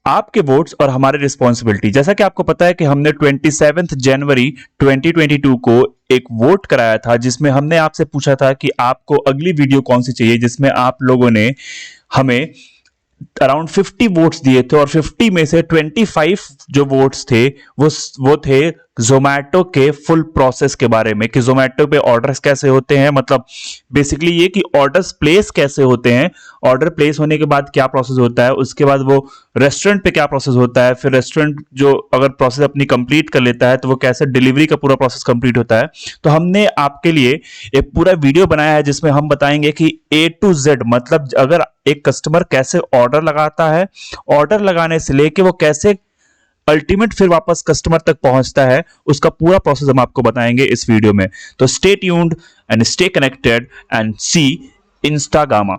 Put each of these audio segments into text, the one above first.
आपके वोट्स और हमारी रिस्पॉन्सिबिलिटी। जैसा कि आपको पता है कि हमने 27 जनवरी 2022 को एक वोट कराया था जिसमें हमने आपसे पूछा था कि आपको अगली वीडियो कौन सी चाहिए, जिसमें आप लोगों ने हमें अराउंड 50 वोट्स दिए थे और 50 में से 25 जो वोट्स थे वो थे जोमैटो के फुल प्रोसेस के बारे में, कि जोमैटो पे ऑर्डर्स कैसे होते हैं, मतलब बेसिकली ये कि ऑर्डर्स प्लेस कैसे होते हैं, ऑर्डर प्लेस होने के बाद क्या प्रोसेस होता है, उसके बाद वो रेस्टोरेंट पे क्या प्रोसेस होता है, फिर रेस्टोरेंट जो अगर प्रोसेस अपनी कंप्लीट कर लेता है तो वो कैसे डिलीवरी का पूरा प्रोसेस कंप्लीट होता है। तो हमने आपके लिए एक पूरा वीडियो बनाया है जिसमें हम बताएंगे कि A to Z, मतलब अगर एक कस्टमर कैसे ऑर्डर लगाता है, ऑर्डर लगाने से लेके वो कैसे अल्टीमेट फिर वापस कस्टमर तक पहुंचता है, उसका पूरा प्रोसेस हम आपको बताएंगे इस वीडियो में। तो stay tuned and stay connected and see Instagrama.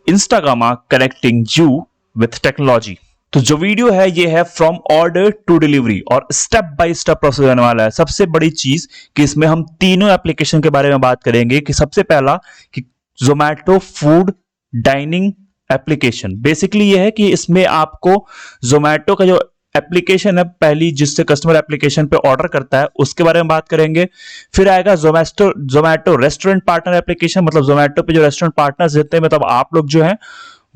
Instagrama connecting you with technology. तो जो वीडियो है ये है फ्रॉम ऑर्डर टू डिलीवरी और स्टेप बाय स्टेप प्रोसेस होने वाला है। सबसे बड़ी चीज कि इसमें हम तीनों एप्लीकेशन के बारे में बात करेंगे। कि सबसे पहला कि Zomato food dining application, basically ये है कि इसमें आपको जोमैटो का जो एप्लीकेशन है पहली, जिससे कस्टमर एप्लीकेशन पे ऑर्डर करता है, उसके बारे में बात करेंगे। फिर आएगा जोमैटो रेस्टोरेंट पार्टनर एप्लीकेशन, मतलब जोमैटो पे जो रेस्टोरेंट पार्टनर्स रहते हैं, मतलब आप लोग जो हैं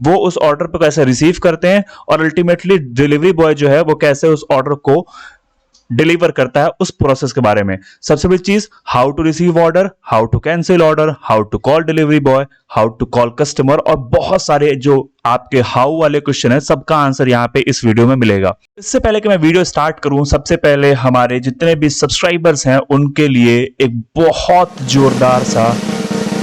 वो उस ऑर्डर पे कैसे रिसीव करते हैं, और अल्टीमेटली डिलीवरी बॉय जो है वो कैसे उस ऑर्डर को डिलीवर करता है, उस प्रोसेस के बारे में। सबसे बड़ी चीज, how to receive order, how to cancel order, how to call delivery boy, how to call customer, और बहुत सारे जो आपके हाउ वाले क्वेश्चन है सबका आंसर यहाँ पे इस वीडियो में मिलेगा। इससे पहले कि मैं वीडियो स्टार्ट करूं, सबसे पहले हमारे जितने भी सब्सक्राइबर्स हैं उनके लिए एक बहुत जोरदार सा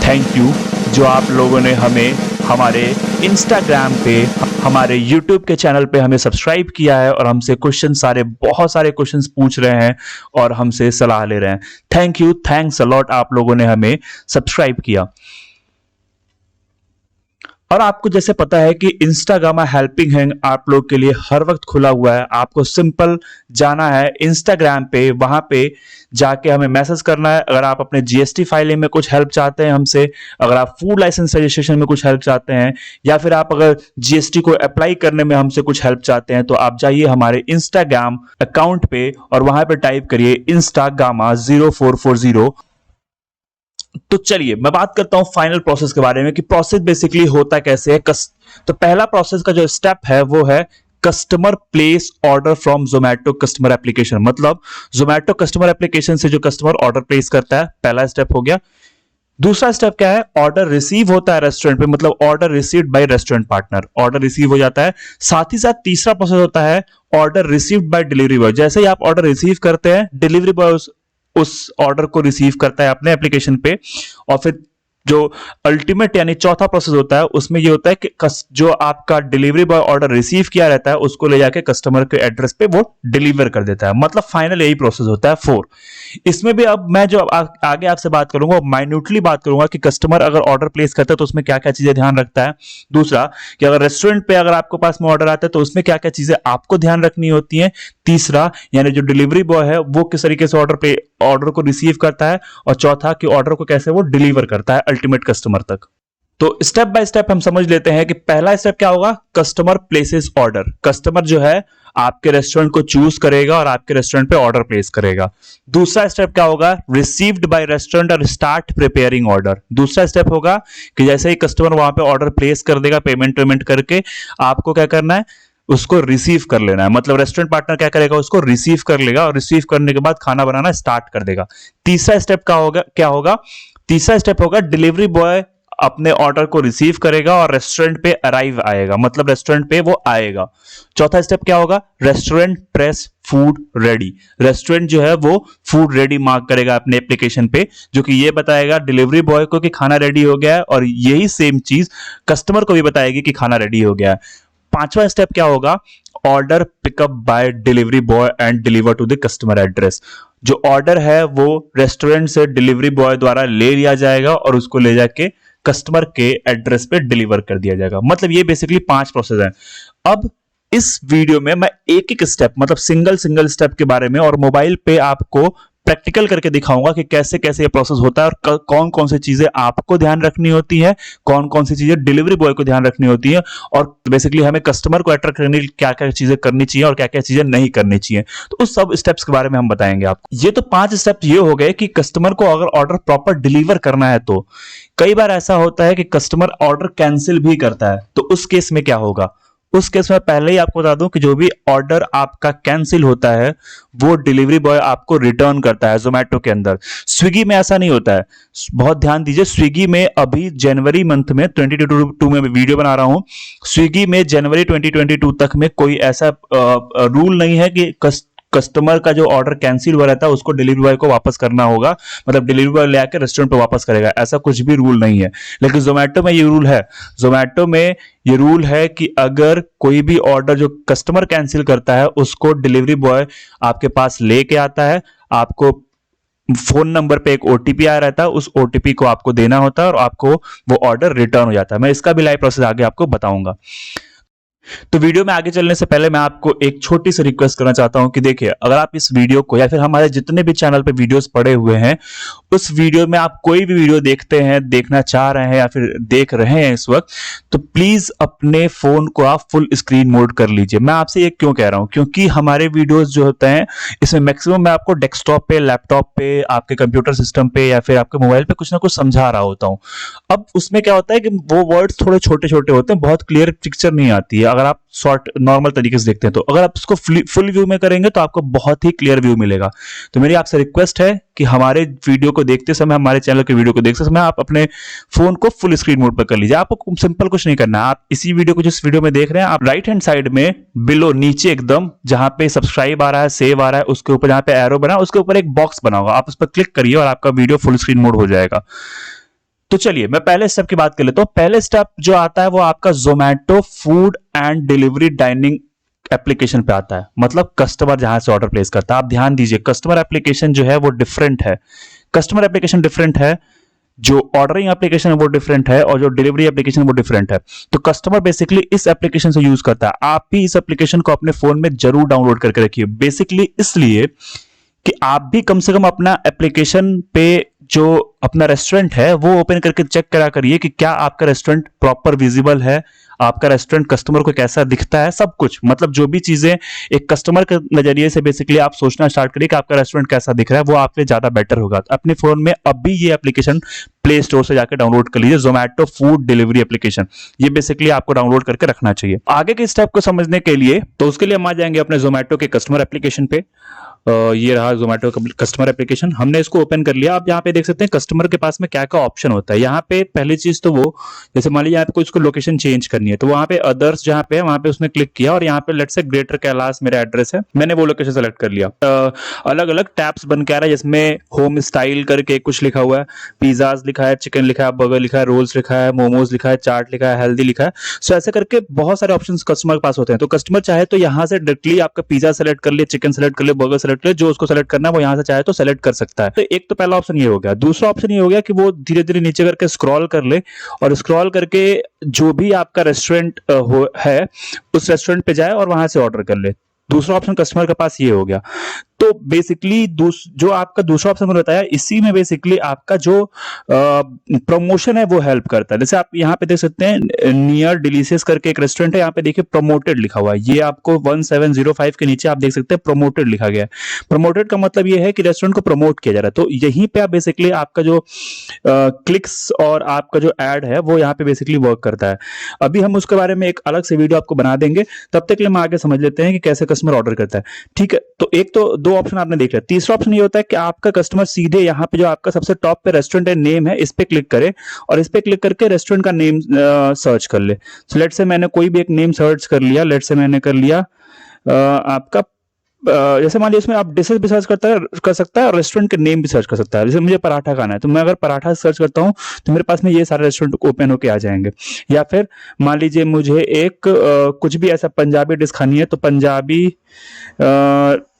थैंक यू, जो आप लोगों ने हमें हमारे इंस्टाग्राम पे, हमारे यूट्यूब के चैनल पे हमें सब्सक्राइब किया है और हमसे बहुत सारे क्वेश्चंस पूछ रहे हैं और हमसे सलाह ले रहे हैं। Thank you, thanks a lot, आप लोगों ने हमें सब्सक्राइब किया। और आपको जैसे पता है कि इंस्टागामा हेल्पिंग हैंड आप लोग के लिए हर वक्त खुला हुआ है। आपको सिंपल जाना है इंस्टाग्राम पे, वहां पे जाके हमें मैसेज करना है। अगर आप अपने जीएसटी फाइलिंग में कुछ हेल्प चाहते हैं हमसे, अगर आप फूड लाइसेंस रजिस्ट्रेशन में कुछ हेल्प चाहते हैं, या फिर आप अगर जीएसटी को अप्लाई करने में हमसे कुछ हेल्प चाहते हैं, तो आप जाइए हमारे इंस्टाग्राम अकाउंट पे और वहां पे टाइप करिए इंस्टागामा 0440। तो चलिए मैं बात करता हूं फाइनल प्रोसेस के बारे में कि प्रोसेस बेसिकली होता कैसे है। तो पहला प्रोसेस का जो स्टेप है वो है customer place order from Zomato customer application. मतलब जोमैटो कस्टमर एप्लीकेशन से जो कस्टमर ऑर्डर प्लेस करता है, पहला स्टेप हो गया। दूसरा स्टेप क्या है, ऑर्डर रिसीव होता है रेस्टोरेंट पे, मतलब order received bye restaurant partner, order receive हो जाता है। साथ ही साथ तीसरा प्रोसेस होता है order received by delivery boy. जैसे ही आप ऑर्डर रिसीव करते हैं, डिलीवरी बॉय उस ऑर्डर को रिसीव करता है अपने एप्लीकेशन पे, और फिर जो अल्टीमेट यानी चौथा प्रोसेस होता है उसमें ये होता है कि जो आपका डिलीवरी बॉय ऑर्डर रिसीव किया रहता है उसको ले जाके कस्टमर के एड्रेस पे वो डिलीवर कर देता है। मतलब फाइनल यही प्रोसेस होता है 4। इसमें भी अब मैं जो आगे आपसे बात करूंगा, माइन्यूटली बात करूंगा कि कस्टमर अगर ऑर्डर प्लेस करता है तो उसमें क्या क्या चीजें ध्यान रखता है। दूसरा कि अगर रेस्टोरेंट पे अगर आपके पास में ऑर्डर आता है तो उसमें क्या क्या चीजें आपको ध्यान रखनी होती है। तीसरा यानी जो डिलीवरी बॉय है वो किस तरीके से ऑर्डर को रिसीव करता है, और चौथा कि ऑर्डर को कैसे वो डिलीवर करता है अल्टीमेट कस्टमर तक। तो स्टेप बाय स्टेप हम समझ लेते हैं कि पहला स्टेप क्या होगा, कस्टमर प्लेसेस ऑर्डर। कस्टमर जो है आपके रेस्टोरेंट को चूज करेगा और आपके रेस्टोरेंट पे ऑर्डर प्लेस करेगा। दूसरा स्टेप क्या होगा, रिसीव्ड बाय रेस्टोरेंट और स्टार्ट प्रिपेयरिंग ऑर्डर। दूसरा स्टेप होगा कि जैसे ही कस्टमर वहां पे ऑर्डर प्लेस कर देगा, पेमेंट करके आपको क्या करना है, उसको रिसीव कर लेना है। मतलब रेस्टोरेंट पार्टनर क्या करेगा, उसको रिसीव कर लेगा और रिसीव करने के बाद खाना बनाना स्टार्ट कर देगा। तीसरा स्टेप क्या होगा, तीसरा स्टेप होगा डिलीवरी बॉय अपने ऑर्डर को रिसीव करेगा और रेस्टोरेंट पे अराइव आएगा, मतलब रेस्टोरेंट पे वो आएगा। चौथा स्टेप क्या होगा, restaurant press food ready. Restaurant जो है वो फूड रेडी मार्क करेगा अपने एप्लीकेशन पे, जो कि ये बताएगा डिलीवरी बॉय को कि खाना रेडी हो गया है, और यही सेम चीज कस्टमर को भी बताएगी कि खाना रेडी हो गया है। पांचवा स्टेप क्या होगा, order pickup by delivery boy and deliver to the customer address. जो ऑर्डर है वो रेस्टोरेंट से डिलीवरी बॉय द्वारा ले लिया जाएगा और उसको ले जाके कस्टमर के एड्रेस पे डिलीवर कर दिया जाएगा। मतलब ये बेसिकली 5 प्रोसेस है। अब इस वीडियो में मैं एक एक स्टेप, मतलब सिंगल स्टेप के बारे में और मोबाइल पे आपको प्रैक्टिकल करके दिखाऊंगा कि कैसे कैसे ये प्रोसेस होता है और कौन कौन सी चीजें आपको ध्यान रखनी होती है, कौन कौन सी चीजें डिलीवरी बॉय को ध्यान रखनी होती है, और बेसिकली हमें कस्टमर को अट्रैक्ट करने के लिए क्या क्या चीजें करनी चाहिए और क्या क्या चीजें नहीं करनी चाहिए। तो उस सब स्टेप्स के बारे में हम बताएंगे आपको। ये तो 5 स्टेप्स ये हो गए कि कस्टमर को अगर ऑर्डर प्रॉपर डिलीवर करना है तो। कई बार ऐसा होता है कि कस्टमर ऑर्डर कैंसिल भी करता है, तो उस केस में क्या होगा? उस केस में पहले ही आपको बता दूं कि जो भी ऑर्डर आपका कैंसिल होता है वो डिलीवरी बॉय आपको रिटर्न करता है। जोमेटो के अंदर, स्विगी में ऐसा नहीं होता है। बहुत ध्यान दीजिए, स्विगी में अभी जनवरी मंथ में 2022 में वीडियो बना रहा हूं, स्विगी में जनवरी 2022 तक में कोई ऐसा रूल नहीं है कि कस्टमर का जो ऑर्डर कैंसिल हुआ रहता है उसको डिलीवरी बॉय को वापस करना होगा, मतलब डिलीवरी बॉय ले आके रेस्टोरेंट पे वापस करेगा, ऐसा कुछ भी रूल नहीं है। लेकिन जोमेटो में ये रूल है। जोमेटो में ये रूल है कि अगर कोई भी ऑर्डर जो कस्टमर कैंसिल करता है उसको डिलीवरी बॉय आपके पास लेके आता है, आपको फोन नंबर पे एक ओटीपी आया रहता है, उस ओटीपी को आपको देना होता है और आपको वो ऑर्डर रिटर्न हो जाता है। मैं इसका भी लाइव प्रोसेस आगे आपको बताऊंगा। तो वीडियो में आगे चलने से पहले मैं आपको एक छोटी सी रिक्वेस्ट करना चाहता हूं कि देखिए, अगर आप इस वीडियो को या फिर हमारे जितने भी चैनल पे वीडियोस पड़े हुए हैं उस वीडियो में आप कोई भी वीडियो देखते हैं, देखना चाह रहे हैं या फिर देख रहे हैं इस वक्त, तो प्लीज अपने फोन को आप फुल स्क्रीन मोड कर लीजिए। मैं आपसे ये क्यों कह रहा हूं? क्योंकि हमारे वीडियोस जो होते हैं इसमें मैक्सिमम मैं आपको डेस्कटॉप पे, लैपटॉप पे, आपके कंप्यूटर सिस्टम पे या फिर आपके मोबाइल पे कुछ ना कुछ समझा रहा होता हूं। अब उसमें क्या होता है कि वो वर्ड्स थोड़े छोटे छोटे होते हैं, बहुत क्लियर पिक्चर नहीं आती है अगर आप शॉर्ट नॉर्मल तरीके से देखते हैं। तो अगर आप इसको फुल व्यू में करेंगे तो आपको बहुत ही क्लियर व्यू मिलेगा। तो मेरी आपसे रिक्वेस्ट है कि हमारे वीडियो को देखते समय, हमारे चैनल के वीडियो को देखते समय आप अपने फोन को फुल स्क्रीन मोड पर कर लीजिए। आपको सिंपल कुछ नहीं करना है। आप इसी वीडियो को, जिस वीडियो में देख रहे हैं, आप राइट हैंड साइड में बिलो नीचे एकदम जहां पे सब्सक्राइब आ रहा है, सेव आ रहा है, उसके ऊपर जहां पे एरो बना उसके ऊपर एक बॉक्स बना होगा, आप उस पर क्लिक करिए और आपका वीडियो फुल स्क्रीन मोड हो जाएगा। तो चलिए मैं पहले स्टेप की बात कर लेता हूं। पहले स्टेप जो आता है वो आपका Zomato food and delivery dining application पे आता है, मतलब कस्टमर जहां से ऑर्डर प्लेस करता है। आप ध्यान दीजिए, कस्टमर एप्लीकेशन जो है वो डिफरेंट है। कस्टमर एप्लीकेशन डिफरेंट है, जो ऑर्डरिंग एप्लीकेशन है वो डिफरेंट है, और जो डिलीवरी एप्लीकेशन है वो डिफरेंट है। तो कस्टमर बेसिकली इस एप्लीकेशन से यूज करता है। आप भी इस एप्लीकेशन को अपने फोन में जरूर डाउनलोड करके रखिए, बेसिकली इसलिए कि आप भी कम से कम अपना एप्लीकेशन पे जो अपना रेस्टोरेंट है वो ओपन करके चेक करा करिए कि क्या आपका रेस्टोरेंट प्रॉपर विजिबल है, आपका रेस्टोरेंट कस्टमर को कैसा दिखता है, सब कुछ, मतलब जो भी चीजें एक कस्टमर के नजरिए से बेसिकली आप सोचना स्टार्ट करिए कि आपका रेस्टोरेंट कैसा दिख रहा है, वो आपके लिए ज्यादा बेटर होगा। तो अपने फोन में अभी ये एप्लीकेशन प्ले स्टोर से जाकर डाउनलोड कर लीजिए, जोमेटो फूड डिलीवरी एप्लीकेशन। ये बेसिकली आपको डाउनलोड करके रखना चाहिए। आगे के स्टेप को समझने के लिए तो उसके लिए हम आ जाएंगे अपने जोमेटो के कस्टमर एप्लीकेशन पे। ये रहा जोमेटो कस्टमर एप्लीकेशन, हमने इसको ओपन कर लिया। आप यहाँ पे देख सकते हैं कस्टमर के पास में क्या क्या ऑप्शन होता है। यहाँ पे पहली चीज तो वो, जैसे मान लीजिए यहाँ पे कोई इसको लोकेशन चेंज करनी है तो वहाँ पे अदर्स जहाँ पे है वहाँ पे उसने क्लिक किया और यहाँ पे लेट्स से ग्रेटर कैलाश मेरा एड्रेस है, मैंने वो लोकेशन सेलेक्ट कर लिया। अलग अलग टैब्स बन के आ रहा है जिसमें होम स्टाइल करके कुछ लिखा हुआ है, पिज्जाज लिखा है, चिकन लिखा है, बर्गर लिखा है, रोल्स लिखा है, मोमोज लिखा है, चाट लिखा है, हेल्दी लिखा है। सो ऐसे करके बहुत सारे ऑप्शन कस्टमर के पास होते हैं। तो कस्टमर चाहे तो यहाँ से डायरेक्टली आपका पिज्जा सेलेक्ट कर ले, चिकन सेलेक्ट कर ले, बर्गर सेलेक्ट कर ले, जो उसको सेलेक्ट करना है वो यहां से चाहे तो सेलेक्ट कर सकता है। तो एक तो पहला ऑप्शन ये हो गया। दूसरा ऑप्शन ये हो गया कि वो धीरे धीरे नीचे करके स्क्रॉल कर ले और स्क्रॉल करके जो भी आपका रेस्टोरेंट है उस रेस्टोरेंट पे जाए और वहां से ऑर्डर कर ले। दूसरा ऑप्शन कस्टमर के पास ये हो गया। तो बेसिकली जो आपका दूसरा ऑप्शन मैंने बताया, इसी में बेसिकली आपका जो प्रमोशन है वो हेल्प करता है। जैसे आप यहाँ पे देख सकते हैं नियर डिलीशियस करके एक रेस्टोरेंट है, यहाँ पे देखिए प्रमोटेड लिखा हुआ है। ये आपको 1705 के नीचे आप देख सकते हैं प्रमोटेड लिखा गया है। प्रमोटेड का मतलब ये है कि रेस्टोरेंट को प्रमोट किया जा रहा है। तो यहीं पे आप बेसिकली आपका जो क्लिक्स और आपका जो एड है वो यहाँ पे बेसिकली वर्क करता है। अभी हम उसके बारे में एक अलग से वीडियो आपको बना देंगे, तब तक के लिए हम आगे समझ लेते हैं कि कैसे कस्टमर ऑर्डर करता है। ठीक है, तो एक तो दो ऑप्शन आपने देख लिया। तीसरा ऑप्शन ये होता है कि आपका कस्टमर सीधे यहाँ पे जो आपका सबसे टॉप पे रेस्टोरेंट है, नेम है, इस पे क्लिक करे और इस पे क्लिक करके रेस्टोरेंट का नेम सर्च कर ले। सो लेट्स से मैंने कोई भी एक नेम सर्च कर लिया, लेट्स से मैंने कर लिया आपका जैसे मान लीजिए इसमें आप डिशेस भी सर्च कर सकता है और रेस्टोरेंट के नेम भी सर्च कर सकता है। जैसे मुझे पराठा खाना है तो मैं अगर पराठा सर्च करता हूं तो मेरे पास में ये सारे रेस्टोरेंट ओपन होके आ जाएंगे। या फिर मान लीजिए मुझे एक कुछ भी ऐसा पंजाबी डिश खानी है तो पंजाबी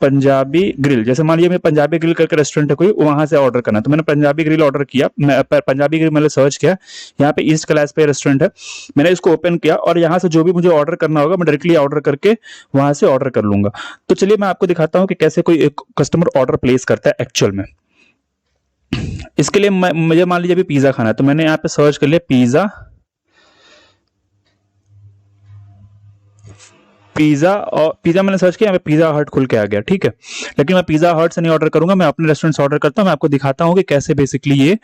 पंजाबी ग्रिल, जैसे मान लीजिए मैं पंजाबी ग्रिल करके रेस्टोरेंट है कोई, वहां से ऑर्डर करना, तो मैंने पंजाबी ग्रिल ऑर्डर किया, मैं पंजाबी ग्रिल मैंने सर्च किया, यहाँ पे ईस्ट क्लास पे रेस्टोरेंट है, मैंने इसको ओपन किया और यहाँ से जो भी मुझे ऑर्डर करना होगा मैं डायरेक्टली ऑर्डर करके वहां से ऑर्डर कर लूंगा। तो चलिए मैं आपको दिखाता हूँ कि कैसे कोई एक कस्टमर ऑर्डर प्लेस करता है एक्चुअल में। इसके लिए मुझे मान लीजिए अभी पिज्जा खाना है, तो मैंने यहाँ पे सर्च कर लिया पिज्जा, और पिज्जा मैंने सर्च किया, यहाँ पे पिज्जा हट खुल के आ गया, ठीक है। लेकिन मैं पिज्जा हट से नहीं ऑर्डर करूंगा, मैं अपने रेस्टोरेंट से ऑर्डर करता हूँ। मैं आपको दिखाता हूँ कि कैसे बेसिकली ये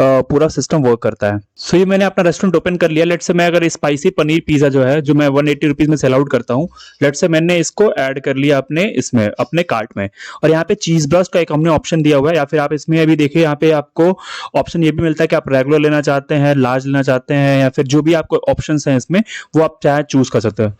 पूरा सिस्टम वर्क करता है। सो ये मैंने अपना रेस्टोरेंट ओपन कर लिया। लेट से मैं अगर स्पाइसी पनीर पिज्जा जो है, जो मैं 180 रुपीज में सेल आउट करता हूँ, लेट से मैंने इसको ऐड कर लिया अपने इसमें, अपने कार्ट में, और यहाँ पे चीज ब्रस्ट का एक हमने ऑप्शन दिया हुआ है, या फिर आप इसमें अभी देखिए यहाँ पे आपको ऑप्शन ये भी मिलता है कि आप रेगुलर लेना चाहते हैं, लार्ज लेना चाहते हैं, या फिर जो भी आपको ऑप्शन है इसमें वो आप चाहे चूज कर सकते हैं।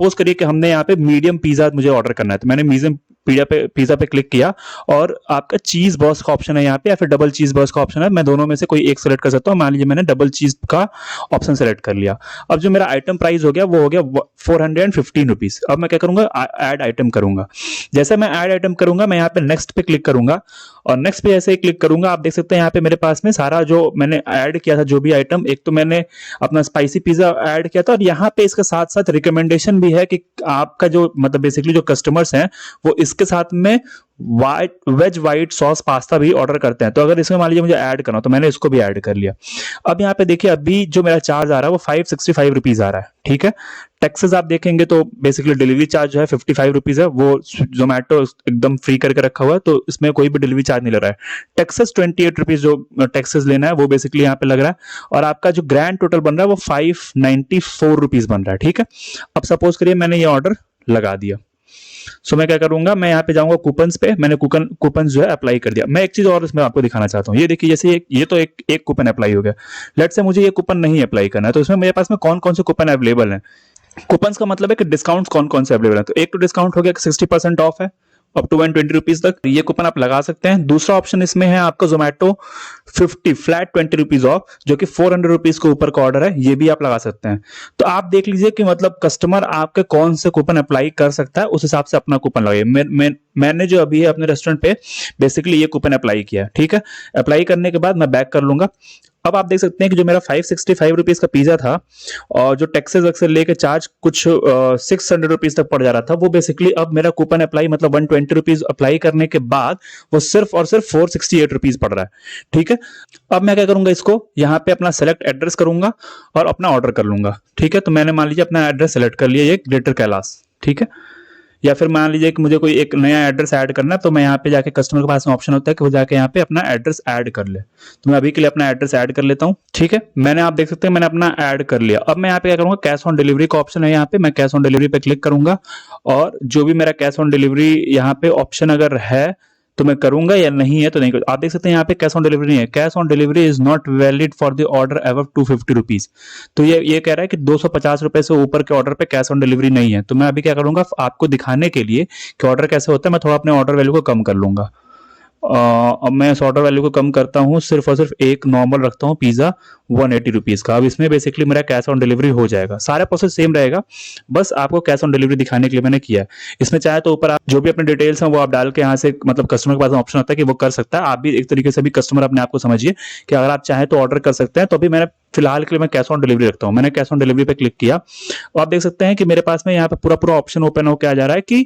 सपोज करिए कि हमने यहाँ पे मीडियम पिज्जा मुझे ऑर्डर करना है, तो मैंने मीडियम पिज्जा पे क्लिक किया और आपका चीज बर्स्ट का ऑप्शन है यहाँ पे, या फिर डबल चीज बर्स्ट का ऑप्शन है, मैं दोनों में से कोई एक सेलेक्ट कर सकता हूँ। मान लीजिए मैंने डबल चीज का ऑप्शन सेलेक्ट कर लिया। अब जो मेरा आइटम प्राइस हो गया वो हो गया 415 रुपीज। अब मैं क्या करूंगा, ऐड आइटम करूंगा। जैसे मैं ऐड आइटम करूंगा, मैं यहाँ पे नेक्स्ट पे क्लिक करूंगा, और नेक्स्ट पे ऐसे ही क्लिक करूंगा, आप देख सकते हैं यहाँ पे मेरे पास में सारा जो मैंने ऐड किया था, जो भी आइटम, एक तो मैंने अपना स्पाइसी पिज्जा ऐड किया था, और यहाँ पे इसके साथ साथ रिकमेंडेशन भी है कि आपका जो मतलब बेसिकली जो कस्टमर्स हैं वो इसके साथ में वेज वाइट सॉस पास्ता भी ऑर्डर करते हैं। तो अगर इसमें मान लीजिए मुझे ऐड करना, तो मैंने इसको भी ऐड कर लिया। अब यहाँ पे देखिए अभी जो मेरा चार्ज आ रहा है वो 565 रुपीज आ रहा है, ठीक है। टैक्सेस आप देखेंगे तो बेसिकली डिलीवरी चार्ज जो है 55 रुपीज है, वो जोमेटो एकदम फ्री करके रखा हुआ है, तो इसमें कोई भी डिलीवरी चार्ज नहीं लग रहा है। टैक्सेस 28 रुपीज जो टैक्सेस लेना है वो बेसिकली यहाँ पे लग रहा है, और आपका जो ग्रैंड टोटल बन रहा है वो 594 रुपीज बन रहा है, ठीक है। अब सपोज करिए मैंने ये ऑर्डर लगा दिया, सो मैं क्या करूंगा, मैं यहाँ पे जाऊंगा कूपन्स पे, मैंने कूपन जो है अप्लाई कर दिया। मैं एक चीज और इसमें आपको दिखाना चाहता हूँ, ये देखिए जैसे ये तो एक कूपन अप्लाई हो गया। लेट से मुझे ये कूपन नहीं अप्लाई करना है, तो इसमें मेरे पास में कौन कौन से कूपन अवेलेबल है। कूपन्स का मतलब है कि डिस्काउंट कौन कौन से अवेलेबल है। तो एक तो डिस्काउंट हो गया 60% ऑफ है, अप टू 120 रुपीज तक, ये कूपन आप लगा सकते हैं। दूसरा ऑप्शन इसमें है आपका जोमेटो 50 फ्लैट 20 रुपीज ऑफ, जो कि 400 रुपीज के ऊपर का ऑर्डर है, ये भी आप लगा सकते हैं। तो आप देख लीजिए कि मतलब कस्टमर आपके कौन से कूपन अप्लाई कर सकता है, उस हिसाब से अपना कूपन लगाइए। मैंने जो अभी है अपने रेस्टोरेंट पे बेसिकली ये कूपन अप्लाई किया, ठीक है। अप्लाई करने के बाद मैं बैक कर लूंगा। अब आप देख सकते हैं कि जो मेरा 565 रुपीज का पिज्जा था, और जो टैक्सेस वैक्सेस लेके चार्ज कुछ 600 रुपीज तक पड़ जा रहा था, वो बेसिकली अब मेरा कूपन अप्लाई मतलब 120 रुपीज अप्लाई करने के बाद वो सिर्फ और सिर्फ 468 रुपीज पड़ रहा है, ठीक है। अब मैं क्या करूंगा, इसको यहाँ पे अपना सेलेक्ट एड्रेस करूंगा और अपना ऑर्डर कर लूंगा, ठीक है। तो मैंने मान लीजिए अपना एड्रेस सेलेक्ट कर लिया, ये ग्रेटर कैलाश, ठीक है। या फिर मान लीजिए कि मुझे कोई एक नया एड्रेस ऐड करना है, तो मैं यहाँ पे जाके कस्टमर के पास में ऑप्शन होता है कि वो जाके यहाँ पे अपना एड्रेस ऐड कर ले। तो मैं अभी के लिए अपना एड्रेस ऐड कर लेता हूँ, ठीक है। मैंने, आप देख सकते हैं मैंने अपना ऐड कर लिया। अब मैं यहाँ पे क्या करूंगा, कैश ऑन डिलीवरी का ऑप्शन है, यहाँ पे मैं कैश ऑन डिलीवरी पे क्लिक करूंगा, और जो भी मेरा कैश ऑन डिलीवरी यहाँ पे ऑप्शन अगर है तो मैं करूंगा, या नहीं है तो नहीं करूंगा। आप देख सकते हैं यहाँ पे कैश ऑन डिलीवरी नहीं है, cash on delivery is not valid for the order ever 250 rupees. तो ये कह रहा है कि 250 रुपए से ऊपर के ऑर्डर पे कैश ऑन डिलीवरी नहीं है। तो मैं अभी क्या करूंगा, आपको दिखाने के लिए कि ऑर्डर कैसे होता है, मैं थोड़ा अपने ऑर्डर वैल्यू को कम कर लूंगा। अब मैं इस ऑर्डर वैल्यू को कम करता हूँ, सिर्फ और सिर्फ एक नॉर्मल रखता हूँ पिज्जा 180 रुपीज का। अब इसमें बेसिकली मेरा कैश ऑन डिलीवरी हो जाएगा, सारा प्रोसेस सेम रहेगा, बस आपको कैश ऑन डिलीवरी दिखाने के लिए मैंने किया है। इसमें चाहे तो ऊपर आप जो भी अपने डिटेल्स हैं वो आप डाल के यहाँ से मतलब कस्टमर के पास ऑप्शन होता है कि वो कर सकता है। आप भी एक तरीके से भी कस्टमर अपने आप को समझिए कि अगर आप चाहें तो ऑर्डर कर सकते हैं। तो अभी मैंने फिलहाल के लिए मैं कैश ऑन डिलीवरी रखता हूँ, मैंने कैश ऑन डिलीवरी पे क्लिक किया, और आप देख सकते हैं कि मेरे पास में यहाँ पे पूरा ऑप्शन ओपन होकर आ जा रहा है कि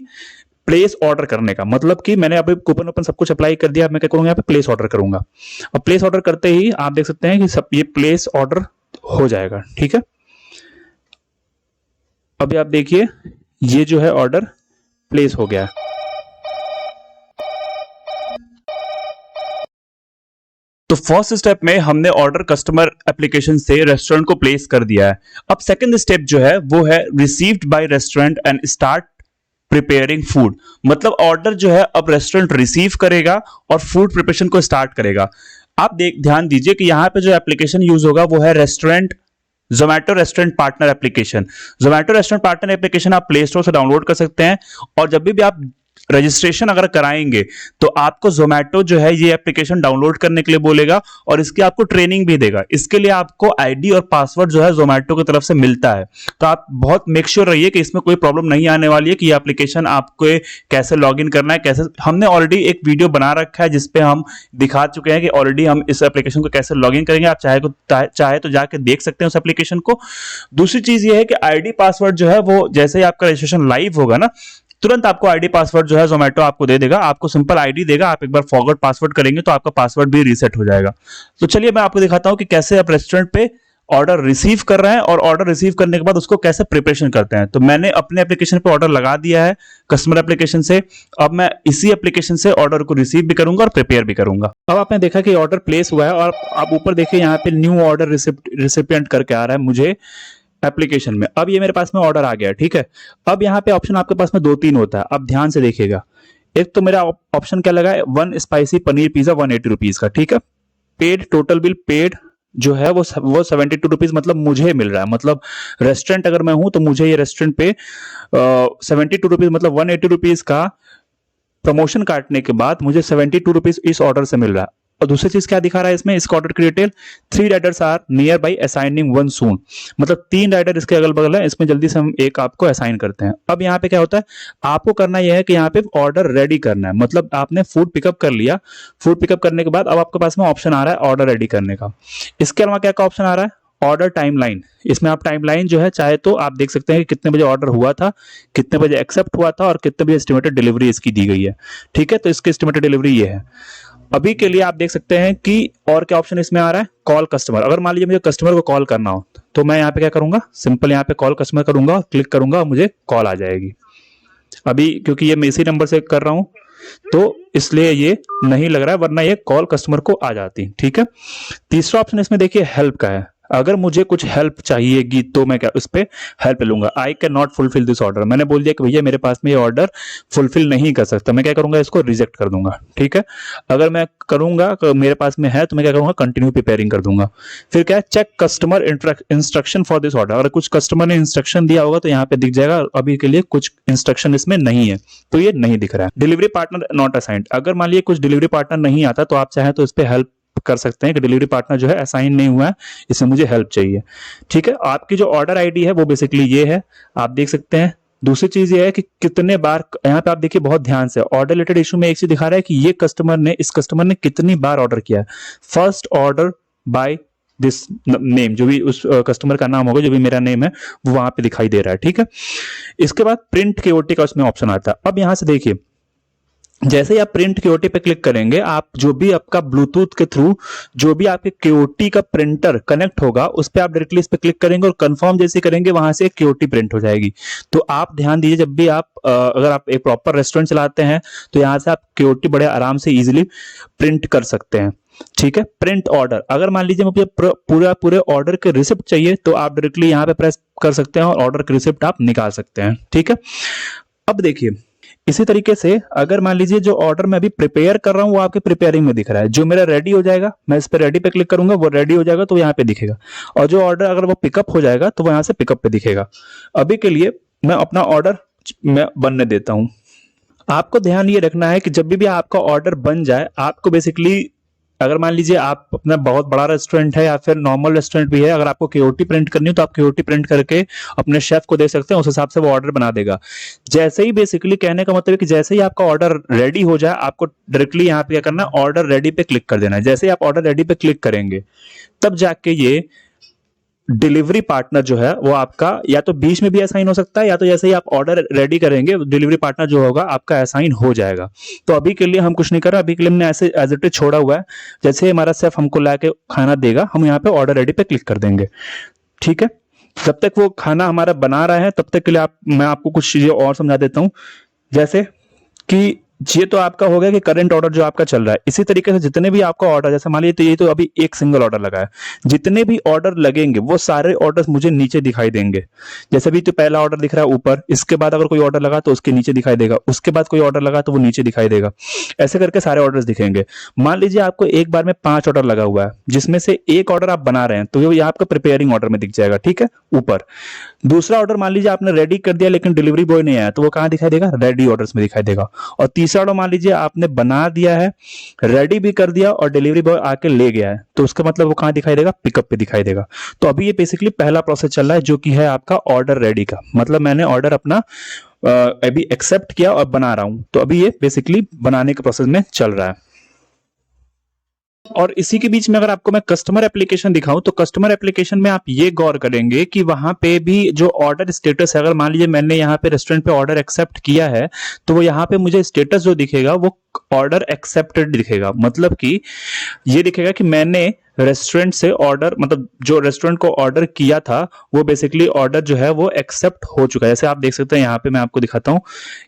प्लेस ऑर्डर करने का। मतलब कि मैंने अभी कूपन ओपन सब कुछ अप्लाई कर दिया। अब मैं क्या करूंगा, यहाँ पे प्लेस ऑर्डर करूंगा। अब प्लेस ऑर्डर करते ही आप देख सकते हैं कि सब ये प्लेस ऑर्डर हो जाएगा, ठीक है। अभी आप देखिए ये जो है ऑर्डर प्लेस हो गया। तो फर्स्ट स्टेप में हमने ऑर्डर कस्टमर एप्लीकेशन से रेस्टोरेंट को प्लेस कर दिया है। अब सेकंड स्टेप जो है वो है received by restaurant and start preparing food. मतलब ऑर्डर जो है अब रेस्टोरेंट रिसीव करेगा और फूड प्रिपरेशन को स्टार्ट करेगा। आप ध्यान दीजिए कि यहां पे जो एप्लीकेशन यूज होगा वो है Zomato restaurant partner application. Zomato restaurant partner application आप प्ले स्टोर से डाउनलोड कर सकते हैं, और जब भी आप रजिस्ट्रेशन अगर कराएंगे तो आपको जोमेटो जो है ये एप्लीकेशन डाउनलोड करने के लिए बोलेगा और इसकी आपको ट्रेनिंग भी देगा। इसके लिए आपको आईडी और पासवर्ड जो है जोमेटो की तरफ से मिलता है। तो आप बहुत मेक श्योर रहिए कि इसमें कोई प्रॉब्लम नहीं आने वाली है कि ये एप्लीकेशन आपको कैसे लॉग इन करना है, कैसे। हमने ऑलरेडी एक वीडियो बना रखा है जिसपे हम दिखा चुके हैं कि ऑलरेडी हम इस एप्लीकेशन को कैसे लॉग इन करेंगे। आप चाहे तो जाके देख सकते हैं उस एप्लीकेशन को। दूसरी चीज ये है कि आईडी पासवर्ड जो है वो जैसे ही आपका रजिस्ट्रेशन लाइव होगा ना, तुरंत आपको आईडी पासवर्ड जो है जोमेटो आपको दे देगा। आपको सिंपल आईडी देगा, आप एक बार फॉरवर्ड पासवर्ड करेंगे तो आपका पासवर्ड भी रीसेट हो जाएगा। तो चलिए मैं आपको दिखाता हूं कि कैसे आप रेस्टोरेंट पे ऑर्डर रिसीव कर रहे हैं और ऑर्डर रिसीव करने के बाद उसको कैसे प्रिपरेशन करते हैं। तो मैंने अपने एप्लीकेशन पे ऑर्डर लगा दिया है कस्टमर एप्लीकेशन से। अब मैं इसी एप्लीकेशन से ऑर्डर को रिसीव भी करूंगा और प्रिपेयर भी करूंगा। अब आपने देखा कि ऑर्डर प्लेस हुआ है और आप ऊपर देखिए यहाँ पे न्यू ऑर्डर रिसिपिएंट करके आ रहा है मुझे एप्लीकेशन में। अब ये मेरे पास में ऑर्डर आ गया, ठीक है। अब यहाँ पे ऑप्शन आपके पास में 2-3 होता है, अब ध्यान से देखिएगा। एक तो मेरा ऑप्शन क्या लगा है, 1 स्पाइसी पनीर पिज्जा 180 रुपीज का, ठीक है। पेड टोटल बिल पेड जो है वो 72 रुपीज मतलब मुझे मिल रहा है। मतलब रेस्टोरेंट अगर मैं हूं तो मुझे ये रेस्टोरेंट पे 72 रुपीज मतलब 180 रुपीज का प्रमोशन काटने के बाद मुझे 72 रुपीज इस ऑर्डर से मिल रहा है। और दूसरी चीज क्या दिखा रहा है इसमें, इसका ऑर्डर की detail 3 riders are near by assigning 1 soon. मतलब 3 राइडर इसके अगल बगल है, इसमें जल्दी से हम एक आपको असाइन करते हैं। अब यहाँ पे क्या होता है, आपको करना यह है कि यहाँ पे ऑर्डर रेडी करना है। मतलब आपने फूड पिकअप कर लिया, फूड पिकअप करने के बाद अब आपके पास में ऑप्शन आ रहा है ऑर्डर रेडी करने का। इसके अलावा क्या का ऑप्शन आ रहा है, ऑर्डर टाइमलाइन। इसमें आप टाइमलाइन जो है चाहे तो आप देख सकते हैं कि कितने बजे ऑर्डर हुआ था, कितने बजे एक्सेप्ट हुआ था और कितने बजे एस्टिमेटेड डिलीवरी इसकी दी गई है, ठीक है। तो इसकी एस्टिमेटेड डिलीवरी ये है। अभी के लिए आप देख सकते हैं कि और क्या ऑप्शन इसमें आ रहा है, कॉल कस्टमर। अगर मान लीजिए मुझे कस्टमर को कॉल करना हो तो मैं यहाँ पे क्या करूंगा, सिंपल यहाँ पे कॉल कस्टमर करूंगा, क्लिक करूंगा और मुझे कॉल आ जाएगी। अभी क्योंकि ये मैं इसी नंबर से कर रहा हूं तो इसलिए ये नहीं लग रहा है, वरना ये कॉल कस्टमर को आ जाती, ठीक है। तीसरा ऑप्शन इसमें देखिए हेल्प का है। अगर मुझे कुछ हेल्प चाहिएगी तो मैं क्या उस पर हेल्प लूंगा। I can not fulfil this order, मैंने बोल दिया कि भैया मेरे पास में ये ऑर्डर फुलफिल नहीं कर सकता, मैं क्या करूंगा इसको रिजेक्ट कर दूंगा, ठीक है। अगर मैं करूंगा मेरे पास में है तो मैं क्या करूंगा कंटिन्यू प्रिपेयरिंग कर दूंगा। फिर क्या है, check customer instruction for this order. अगर कुछ कस्टमर ने इंस्ट्रक्शन दिया होगा तो यहाँ पे दिख जाएगा, अभी के लिए कुछ इंस्ट्रक्शन इसमें नहीं है तो ये नहीं दिख रहा है। डिलीवरी पार्टनर नॉट असाइंड, अगर मान लीजिए कुछ डिलीवरी पार्टनर नहीं आता तो आप चाहें तो इस पर हेल्प कर सकते हैं कि डिलीवरी पार्टनर जो है असाइन नहीं हुआ है, इसमें मुझे हेल्प चाहिए, ठीक है। आपकी जो ऑर्डर आईडी है वो बेसिकली ये है, आप देख सकते हैं। दूसरी चीज ये है कि कितने बार, यहाँ पे आप देखिए बहुत ध्यान से, ऑर्डर रिलेटेड इशू में एक चीज दिखा रहा है कि ये इस कस्टमर ने कितनी बार ऑर्डर किया है। First order by this name, जो भी उस कस्टमर का नाम होगा, जो भी मेरा नेम है वो वहां पे दिखाई दे रहा है, ठीक है। इसके बाद प्रिंट केओटी का उसमें ऑप्शन आता है। अब यहां से देखिए, जैसे ही आप प्रिंट केओटी पे क्लिक करेंगे, आप जो भी आपका ब्लूटूथ के थ्रू जो भी आपके केओटी का प्रिंटर कनेक्ट होगा उस पे आप डायरेक्टली इस पे क्लिक करेंगे और कंफर्म जैसे करेंगे वहां से केओटी प्रिंट हो जाएगी। तो आप ध्यान दीजिए, जब भी आप अगर आप एक प्रॉपर रेस्टोरेंट चलाते हैं तो यहां से आप केओटी बड़े आराम से इजीली प्रिंट कर सकते हैं, ठीक है। प्रिंट ऑर्डर, अगर मान लीजिए मुझे पूरे ऑर्डर के रिसिप्ट चाहिए तो आप डायरेक्टली यहाँ पे प्रेस कर सकते हैं और ऑर्डर के रिसिप्ट आप निकाल सकते हैं, ठीक है। अब देखिए इसी तरीके से अगर मान लीजिए जो ऑर्डर मैं अभी प्रिपेयर कर रहा हूं वो आपके प्रिपेयरिंग में दिख रहा है, जो मेरा रेडी हो जाएगा मैं इस पे रेडी पे क्लिक करूंगा, वो रेडी हो जाएगा तो यहाँ पे दिखेगा। और जो ऑर्डर अगर वो पिकअप हो जाएगा तो वो यहाँ से पिकअप पे दिखेगा। अभी के लिए मैं अपना ऑर्डर मैं बनने देता हूं। आपको ध्यान ये रखना है कि जब भी आपका ऑर्डर बन जाए, आपको बेसिकली अगर मान लीजिए आप अपना बहुत बड़ा रेस्टोरेंट है या फिर नॉर्मल रेस्टोरेंट भी है, अगर आपको केओटी प्रिंट करनी हो तो आप केओटी प्रिंट करके अपने शेफ को दे सकते हैं, उस हिसाब से वो ऑर्डर बना देगा। जैसे ही बेसिकली कहने का मतलब है कि जैसे ही आपका ऑर्डर रेडी हो जाए, आपको डायरेक्टली यहाँ पे क्या करना है, ऑर्डर रेडी पे क्लिक कर देना है। जैसे ही आप ऑर्डर रेडी पे क्लिक करेंगे तब जाके ये डिलीवरी पार्टनर जो है वो आपका या तो बीच में भी असाइन हो सकता है, या तो जैसे ही आप ऑर्डर रेडी करेंगे डिलीवरी पार्टनर जो होगा आपका असाइन हो जाएगा। तो अभी के लिए हम कुछ नहीं कर रहे, अभी के लिए हमने ऐसे एज इट इज छोड़ा हुआ है। जैसे ही हमारा शेफ हमको लाके खाना देगा, हम यहाँ पे ऑर्डर रेडी पे क्लिक कर देंगे, ठीक है। जब तक वो खाना हमारा बना रहा है तब तक के लिए मैं आपको कुछ चीजें और समझा देता हूँ। जैसे कि ये तो आपका हो गया कि करंट ऑर्डर जो आपका चल रहा है। इसी तरीके से जितने भी आपका ऑर्डर, जैसे मान लीजिए तो ये तो अभी एक सिंगल ऑर्डर लगा है, जितने भी ऑर्डर लगेंगे वो सारे ऑर्डर्स मुझे नीचे दिखाई देंगे। जैसे भी तो पहला ऑर्डर दिख रहा है ऊपर, इसके बाद अगर कोई ऑर्डर लगा तो उसके नीचे दिखाई देगा, उसके बाद कोई ऑर्डर लगा तो वो नीचे दिखाई देगा। ऐसे करके सारे ऑर्डर्स दिखेंगे। मान लीजिए आपको एक बार में 5 ऑर्डर लगा हुआ है, जिसमें से एक ऑर्डर आप बना रहे हैं, तो ये आपका प्रिपेयरिंग ऑर्डर में दिख जाएगा, ठीक है, ऊपर। दूसरा ऑर्डर मान लीजिए आपने रेडी कर दिया लेकिन डिलीवरी बॉय नहीं आया, तो वो कहां दिखाई देगा? रेडी ऑर्डर्स में दिखाई देगा। और तीसरा ऑर्डर मान लीजिए आपने बना दिया है, रेडी भी कर दिया और डिलीवरी बॉय आके ले गया है, तो उसका मतलब वो कहां दिखाई देगा? पिकअप पे दिखाई देगा। तो अभी ये बेसिकली पहला प्रोसेस चल रहा है, जो कि है आपका ऑर्डर रेडी का। मतलब मैंने ऑर्डर अपना अभी एक्सेप्ट किया और बना रहा हूं, तो अभी ये बेसिकली बनाने के प्रोसेस में चल रहा है। और इसी के बीच में अगर आपको मैं कस्टमर एप्लीकेशन दिखाऊं, तो कस्टमर एप्लीकेशन में आप ये गौर करेंगे कि वहां पे भी जो ऑर्डर स्टेटस है, अगर मान लीजिए मैंने यहाँ पे रेस्टोरेंट पे ऑर्डर एक्सेप्ट किया है, तो वो यहाँ पे मुझे स्टेटस जो दिखेगा वो ऑर्डर एक्सेप्टेड दिखेगा। मतलब कि ये दिखेगा कि मैंने रेस्टोरेंट से ऑर्डर, मतलब जो रेस्टोरेंट को ऑर्डर किया था वो बेसिकली ऑर्डर जो है वो एक्सेप्ट हो चुका है। जैसे आप देख सकते हैं, यहाँ पे मैं आपको दिखाता हूँ,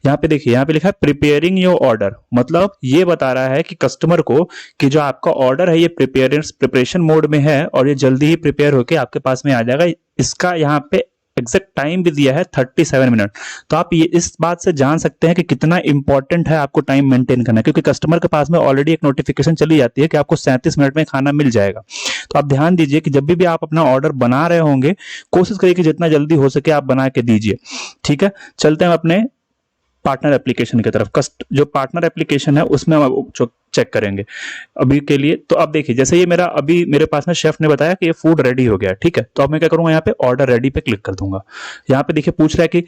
यहाँ पे देखिए, यहाँ पे लिखा है प्रिपेयरिंग योर ऑर्डर। मतलब ये बता रहा है कि कस्टमर को कि जो आपका ऑर्डर है ये प्रिपरेशन मोड में है और ये जल्दी ही प्रिपेयर होके आपके पास में आ जाएगा। इसका यहाँ पे एग्जैक्ट टाइम भी दिया है 37 मिनट। तो आप ये इस बात से जान सकते हैं कि कितना इंपॉर्टेंट है आपको टाइम मेंटेन करना, क्योंकि कस्टमर के पास में ऑलरेडी एक नोटिफिकेशन चली जाती है कि आपको 37 मिनट में खाना मिल जाएगा। तो आप ध्यान दीजिए कि जब भी आप अपना ऑर्डर बना रहे होंगे, कोशिश करिए कि जितना जल्दी हो सके आप बना के दीजिए, ठीक है। चलते हैं अपने पार्टनर एप्लीकेशन की तरफ। जो पार्टनर एप्लीकेशन है उसमें हम चेक करेंगे अभी के लिए। तो अब देखिए, जैसे ये मेरा अभी मेरे पास में शेफ ने बताया कि ये फूड रेडी हो गया, ठीक है। तो अब मैं क्या करूंगा, यहाँ पे ऑर्डर रेडी पे क्लिक कर दूंगा। यहाँ पे देखिए पूछ रहा है कि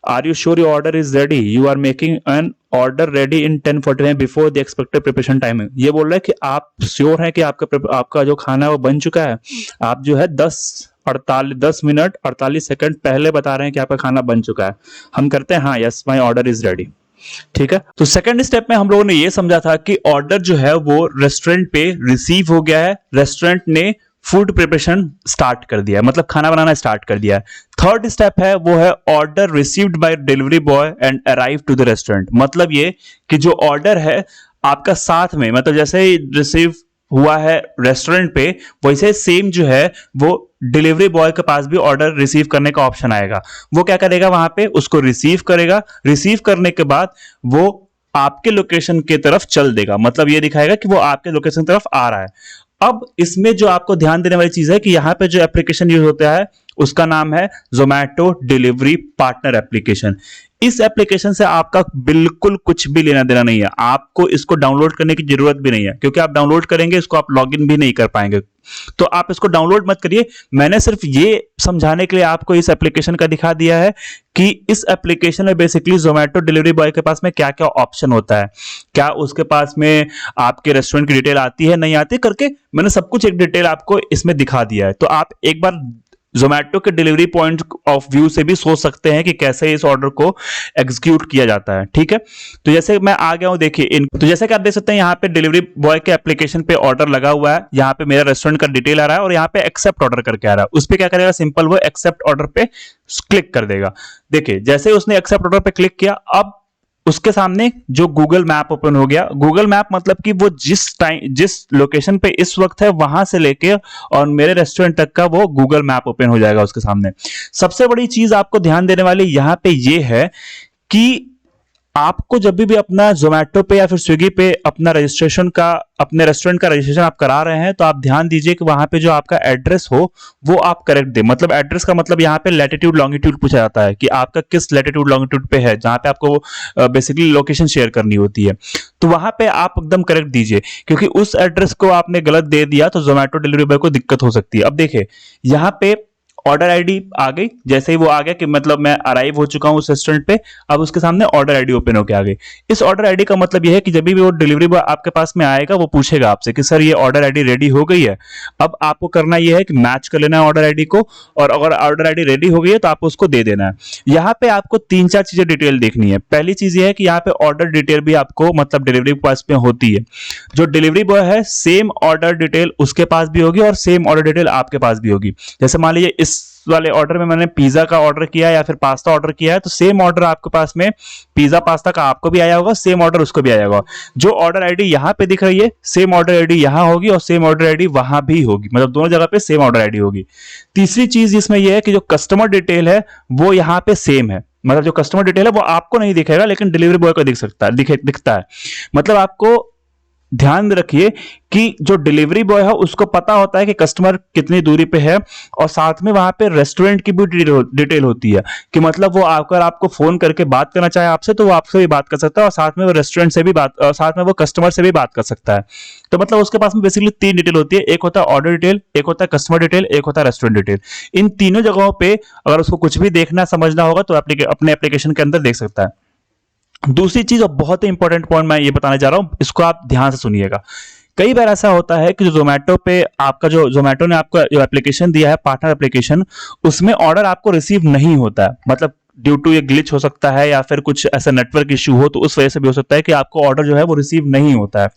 are you sure your order is ready, you are making an order ready in 10:45 before the expected preparation timing. ये बोल रहा है कि आप श्योर हैं कि आपका जो खाना है वो बन चुका है। आप जो है 10 मिनट 48 सेकंड पहले बता रहे हैं कि आपका खाना बन चुका है। हम करते हैं हाँ, yes my order is ready, ठीक है। तो सेकंड स्टेप में हम लोगों ने ये समझा था कि ऑर्डर जो है वो रेस्टोरेंट पे रिसीव हो गया है, रेस्टोरेंट ने फूड प्रिपरेशन स्टार्ट कर दिया है, मतलब खाना बनाना स्टार्ट कर दिया है। थर्ड स्टेप है वो है order received by delivery boy and arrive to the restaurant. मतलब ये कि जो ऑर्डर है आपका साथ में, मतलब जैसे ही रिसीव हुआ है रेस्टोरेंट पे, वैसे सेम जो है वो डिलीवरी बॉय के पास भी ऑर्डर रिसीव करने का ऑप्शन आएगा। वो क्या करेगा, वहां पे उसको रिसीव करेगा, रिसीव करने के बाद वो आपके लोकेशन की तरफ चल देगा। मतलब ये दिखाएगा कि वो आपके लोकेशन की तरफ आ रहा है। अब इसमें जो आपको ध्यान देने वाली चीज है कि यहां पे जो एप्लीकेशन यूज होता है उसका नाम है जोमैटो डिलीवरी पार्टनर एप्लीकेशन। इस एप्लीकेशन से आपका बिल्कुल कुछ भी लेना देना नहीं है, आपको इसको डाउनलोड करने की जरूरत भी नहीं है, क्योंकि आप डाउनलोड करेंगे इसको आप लॉगिन भी नहीं कर पाएंगे। तो आप इसको डाउनलोड मत करिए। मैंने सिर्फ ये समझाने के लिए आपको इस एप्लीकेशन का दिखा दिया है कि इस एप्लीकेशन में बेसिकली जोमैटो डिलीवरी बॉय के पास में क्या क्या ऑप्शन होता है, क्या उसके पास में आपके रेस्टोरेंट की डिटेल आती है नहीं आती करके मैंने सब कुछ एक डिटेल आपको इसमें दिखा दिया है। तो आप एक बार जोमैटो के डिलीवरी पॉइंट ऑफ व्यू से भी सोच सकते हैं कि कैसे इस ऑर्डर को एग्जीक्यूट किया जाता है, ठीक है। तो जैसे मैं आ गया हूं, देखिए तो जैसे कि आप देख सकते हैं यहाँ पे डिलीवरी बॉय के एप्लीकेशन पे ऑर्डर लगा हुआ है, यहाँ पे मेरा रेस्टोरेंट का डिटेल आ रहा है और यहाँ पे एक्सेप्ट ऑर्डर करके आ रहा है। उस पर क्या करेगा, सिंपल वो एक्सेप्ट ऑर्डर पे क्लिक कर देगा। देखिए जैसे उसने एक्सेप्ट ऑर्डर पे क्लिक किया, अब उसके सामने जो गूगल मैप ओपन हो गया। गूगल मैप मतलब कि वो जिस लोकेशन पे इस वक्त है वहां से लेके और मेरे रेस्टोरेंट तक का वो गूगल मैप ओपन हो जाएगा उसके सामने। सबसे बड़ी चीज आपको ध्यान देने वाली यहां पे ये है कि आपको जब भी अपना जोमैटो पे या फिर स्विगी पे अपने रेस्टोरेंट का रजिस्ट्रेशन आप करा रहे हैं, तो आप ध्यान दीजिए कि वहां पे जो आपका एड्रेस हो वो आप करेक्ट दे। मतलब एड्रेस का मतलब यहाँ पे लैटिट्यूड लॉन्गिट्यूड पूछा जाता है कि आपका किस लैटिट्यूड लॉन्गिट्यूड पे है, जहां पे आपको बेसिकली लोकेशन शेयर करनी होती है। तो वहां पे आप एकदम करेक्ट दीजिए, क्योंकि उस एड्रेस को आपने गलत दे दिया तो जोमैटो डिलीवरी बॉय को दिक्कत हो सकती है। अब देखिए यहाँ पे ऑर्डर आईडी आ गई, जैसे ही वो आ गया कि मतलब मैं अराइव हो चुका हूं उस रेस्टोरेंट पे, अब उसके सामने ऑर्डर आईडी ओपन होकर आ गई। इस ऑर्डर आईडी का मतलब ये है कि जब भी वो डिलीवरी बॉय आपके पास में आएगा वो पूछेगा आपसे कि सर ये ऑर्डर आईडी रेडी हो गई है। अब आपको करना ये है कि मैच कर लेना है ऑर्डर आईडी को, और अगर ऑर्डर आईडी रेडी हो गई है तो आपको उसको दे देना है। यहाँ पे आपको 3-4 चीजें डिटेल देखनी है। पहली चीज ये है कि यहाँ पे ऑर्डर डिटेल भी आपको मतलब डिलीवरी के पास में होती है। जो डिलीवरी बॉय है सेम ऑर्डर डिटेल उसके पास भी होगी और सेम ऑर्डर डिटेल आपके पास भी होगी। जैसे मान लीजिए इस वाले ऑर्डर में मैंने पिज्जा का ऑर्डर किया या फिर पास्ता ऑर्डर किया है, तो सेम ऑर्डर आपके पास में पिज्जा पास्ता का आपको भी आया होगा, सेम ऑर्डर उसको भी आया होगा। जो ऑर्डर आईडी यहाँ पे दिख रही है, सेम ऑर्डर आईडी यहाँ होगी और सेम ऑर्डर आईडी वहां भी होगी, मतलब दोनों जगह पे सेम ऑर्डर आईडी होगी। तीसरी चीज इसमें यह है कि जो कस्टमर डिटेल है वो यहाँ पे सेम है, मतलब जो कस्टमर डिटेल है वो आपको नहीं दिखेगा लेकिन डिलीवरी बॉय को दिख सकता है, दिखता है। मतलब आपको ध्यान रखिए कि जो डिलीवरी बॉय है उसको पता होता है कि कस्टमर कितनी दूरी पे है, और साथ में वहां पे रेस्टोरेंट की भी डिटेल होती है कि मतलब वो अगर आपको फोन करके बात करना चाहे आपसे तो वो आपसे भी बात कर सकता है, और साथ में वो रेस्टोरेंट से भी बात, और साथ में वो कस्टमर से भी बात कर सकता है। तो मतलब उसके पास में बेसिकली 3 डिटेल होती है, एक होता है ऑर्डर डिटेल, एक होता है कस्टमर डिटेल, एक होता है रेस्टोरेंट डिटेल। इन तीनों जगहों पे अगर उसको कुछ भी देखना समझना होगा तो अपने एप्लीकेशन के अंदर देख सकता है। दूसरी चीज और बहुत ही इंपॉर्टेंट पॉइंट मैं ये बताने जा रहा हूं, इसको आप ध्यान से सुनिएगा। कई बार ऐसा होता है कि जो जोमेटो पे आपका जो जोमेटो ने आपका जो एप्लीकेशन दिया है पार्टनर एप्लीकेशन, उसमें ऑर्डर आपको रिसीव नहीं होता है, मतलब ड्यू टू ये ग्लिच हो सकता है या फिर कुछ ऐसा नेटवर्क इश्यू हो, तो उस वजह से भी हो सकता है कि आपको ऑर्डर जो है वो रिसीव नहीं होता है।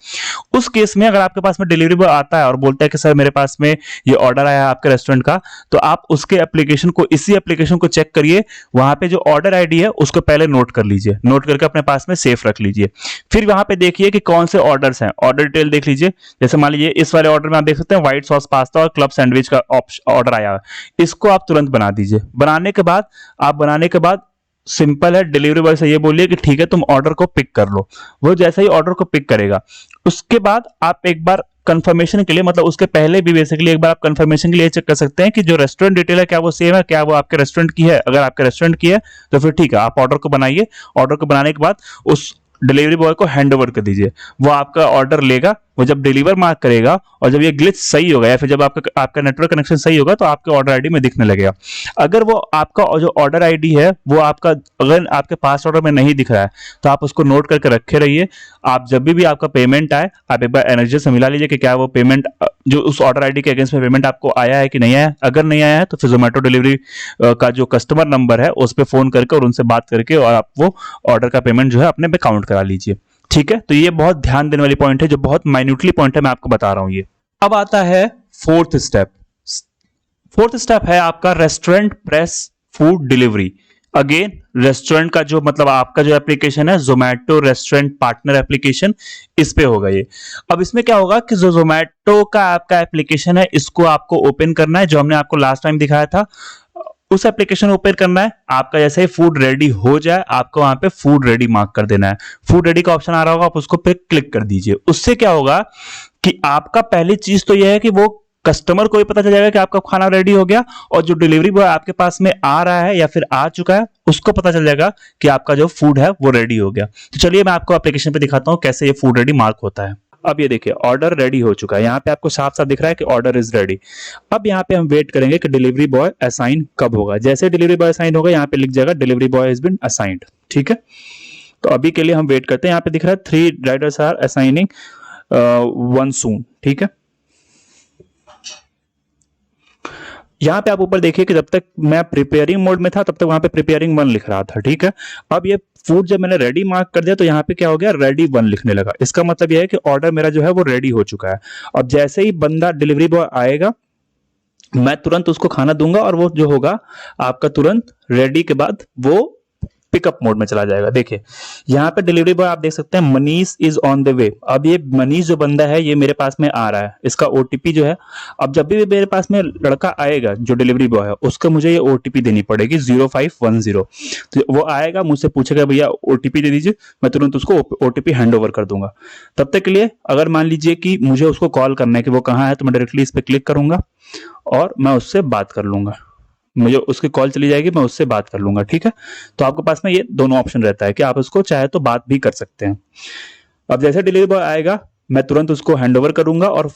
उस केस में अगर आपके पास में डिलीवरी बॉय आता है और बोलता है कि सर मेरे पास में ये ऑर्डर आया है आपके रेस्टोरेंट का, तो आप उसके एप्लीकेशन को, इसी एप्लीकेशन को चेक करिए, वहां पे जो ऑर्डर आईडी है उसको पहले नोट कर लीजिए, नोट करके अपने पास में सेफ रख लीजिए। फिर वहां पे देखिए कि कौन से ऑर्डर्स हैं, ऑर्डर डिटेल देख लीजिए। जैसे मान लीजिए इस वाले ऑर्डर में आप देख सकते हैं व्हाइट सॉस पास्ता और क्लब सैंडविच का ऑर्डर आया है, इसको आप तुरंत बना दीजिए। बनाने के बाद सिंपल है, डिलीवरी बॉय से ये बोलिए कि ठीक है तुम ऑर्डर को पिक कर लो। वो जैसे ही ऑर्डर को पिक करेगा उसके बाद आप एक बार कंफर्मेशन के लिए, मतलब उसके पहले भी बेसिकली एक बार आप कंफर्मेशन के लिए चेक कर सकते हैं कि जो रेस्टोरेंट डिटेल है क्या वो सेम है, क्या वो आपके रेस्टोरेंट की है। अगर आपके रेस्टोरेंट की है तो फिर ठीक है, आप ऑर्डर को बनाइए। ऑर्डर को बनाने के बाद उस डिलीवरी बॉय को हैंड ओवर कर दीजिए, वो आपका ऑर्डर लेगा। वो जब डिलीवर मार्क करेगा और जब ये ग्लिच सही होगा या फिर जब आपका नेटवर्क कनेक्शन सही होगा तो आपके ऑर्डर आईडी में दिखने लगेगा। अगर वो आपका जो ऑर्डर आईडी है वो आपका अगर आपके पास ऑर्डर में नहीं दिख रहा है तो आप उसको नोट करके रखे रहिए। आप जब भी आपका पेमेंट आए आप एक बार एनर्जी से मिला लीजिए कि क्या वो पेमेंट जो उस ऑर्डर आईडी के अगेंस्ट में पेमेंट आपको आया है कि नहीं आया। अगर नहीं आया है तो फिर जोमेटो डिलीवरी का जो कस्टमर नंबर है उस पर फोन करके और उनसे बात करके और आप वो ऑर्डर का पेमेंट जो है अपने पे काउंट करा लीजिए। ठीक है, तो ये बहुत ध्यान देने वाली पॉइंट है, जो बहुत माइन्यूटली पॉइंट है, मैं आपको बता रहा हूं ये। अब आता है फोर्थ स्टेप। फोर्थ स्टेप है आपका restaurant press food delivery. Again restaurant का जो मतलब आपका जो एप्लीकेशन है जोमेटो रेस्टोरेंट पार्टनर एप्लीकेशन, इस पे होगा ये। अब इसमें क्या होगा कि जो जोमेटो का आपका एप्लीकेशन है इसको आपको ओपन करना है, जो हमने आपको लास्ट टाइम दिखाया था उस एप्लीकेशन ओपन करना है। आपका जैसे ही फूड रेडी हो जाए आपको वहां पे फूड रेडी मार्क कर देना है। फूड रेडी का ऑप्शन आ रहा होगा, आप उसको पे क्लिक कर दीजिए। उससे क्या होगा कि आपका पहली चीज तो यह है कि वो कस्टमर को भी पता चल जाएगा कि आपका खाना रेडी हो गया, और जो डिलीवरी बॉय आपके पास में आ रहा है या फिर आ चुका है उसको पता चल जाएगा कि आपका जो फूड है वो रेडी हो गया। तो चलिए मैं आपको एप्लीकेशन पे दिखाता हूं कैसे ये फूड रेडी मार्क होता है। अब ये देखिए ऑर्डर रेडी हो चुका है, यहाँ पे आपको साफ साफ दिख रहा है कि ऑर्डर इज रेडी। अब यहाँ पे हम वेट करेंगे कि डिलीवरी बॉय असाइन कब होगा। जैसे डिलीवरी बॉय असाइन होगा यहाँ पे लिख जाएगा delivery boy has been assigned. ठीक है, तो अभी के लिए हम वेट करते हैं। यहाँ पे दिख रहा है 3 राइडर्स आर असाइनिंग 1 सून। ठीक है, यहाँ पे आप ऊपर देखिए कि जब तक मैं प्रिपेयरिंग मोड में था तब तक वहां पे प्रिपेयरिंग 1 लिख रहा था। ठीक है, अब ये फूड जब मैंने रेडी मार्क कर दिया तो यहाँ पे क्या हो गया, रेडी 1 लिखने लगा। इसका मतलब यह है कि ऑर्डर मेरा जो है वो रेडी हो चुका है। अब जैसे ही बंदा डिलीवरी बॉय आएगा मैं तुरंत उसको खाना दूंगा और वो जो होगा आपका तुरंत रेडी के बाद वो पिकअप मोड में चला जाएगा। देखिए यहाँ पे डिलीवरी बॉय आप देख सकते हैं मनीष इज ऑन द वे। अब ये मनीष जो बंदा है ये मेरे पास में आ रहा है, इसका ओटीपी जो है, अब जब भी मेरे पास में लड़का आएगा जो डिलीवरी बॉय है उसको मुझे ये ओटीपी देनी पड़ेगी 0510। तो वो आएगा मुझसे पूछेगा भैया ओटीपी दे दीजिए, मैं तुरंत उसको ओटीपी हैंड ओवर कर दूंगा। तब तक के लिए अगर मान लीजिए कि मुझे उसको कॉल करना है कि वो कहाँ है तो मैं डायरेक्टली इस पर क्लिक करूंगा और मैं उससे बात कर लूंगा, मुझे उसकी कॉल चली जाएगी, मैं उससे बात कर लूंगा। ठीक है, तो आपके पास में ये दोनों ऑप्शन रहता है कि आप उसको चाहे तो बात भी कर सकते हैं। अब जैसे डिलीवरी बॉय आएगा मैं तुरंत उसको हैंड ओवर करूंगा और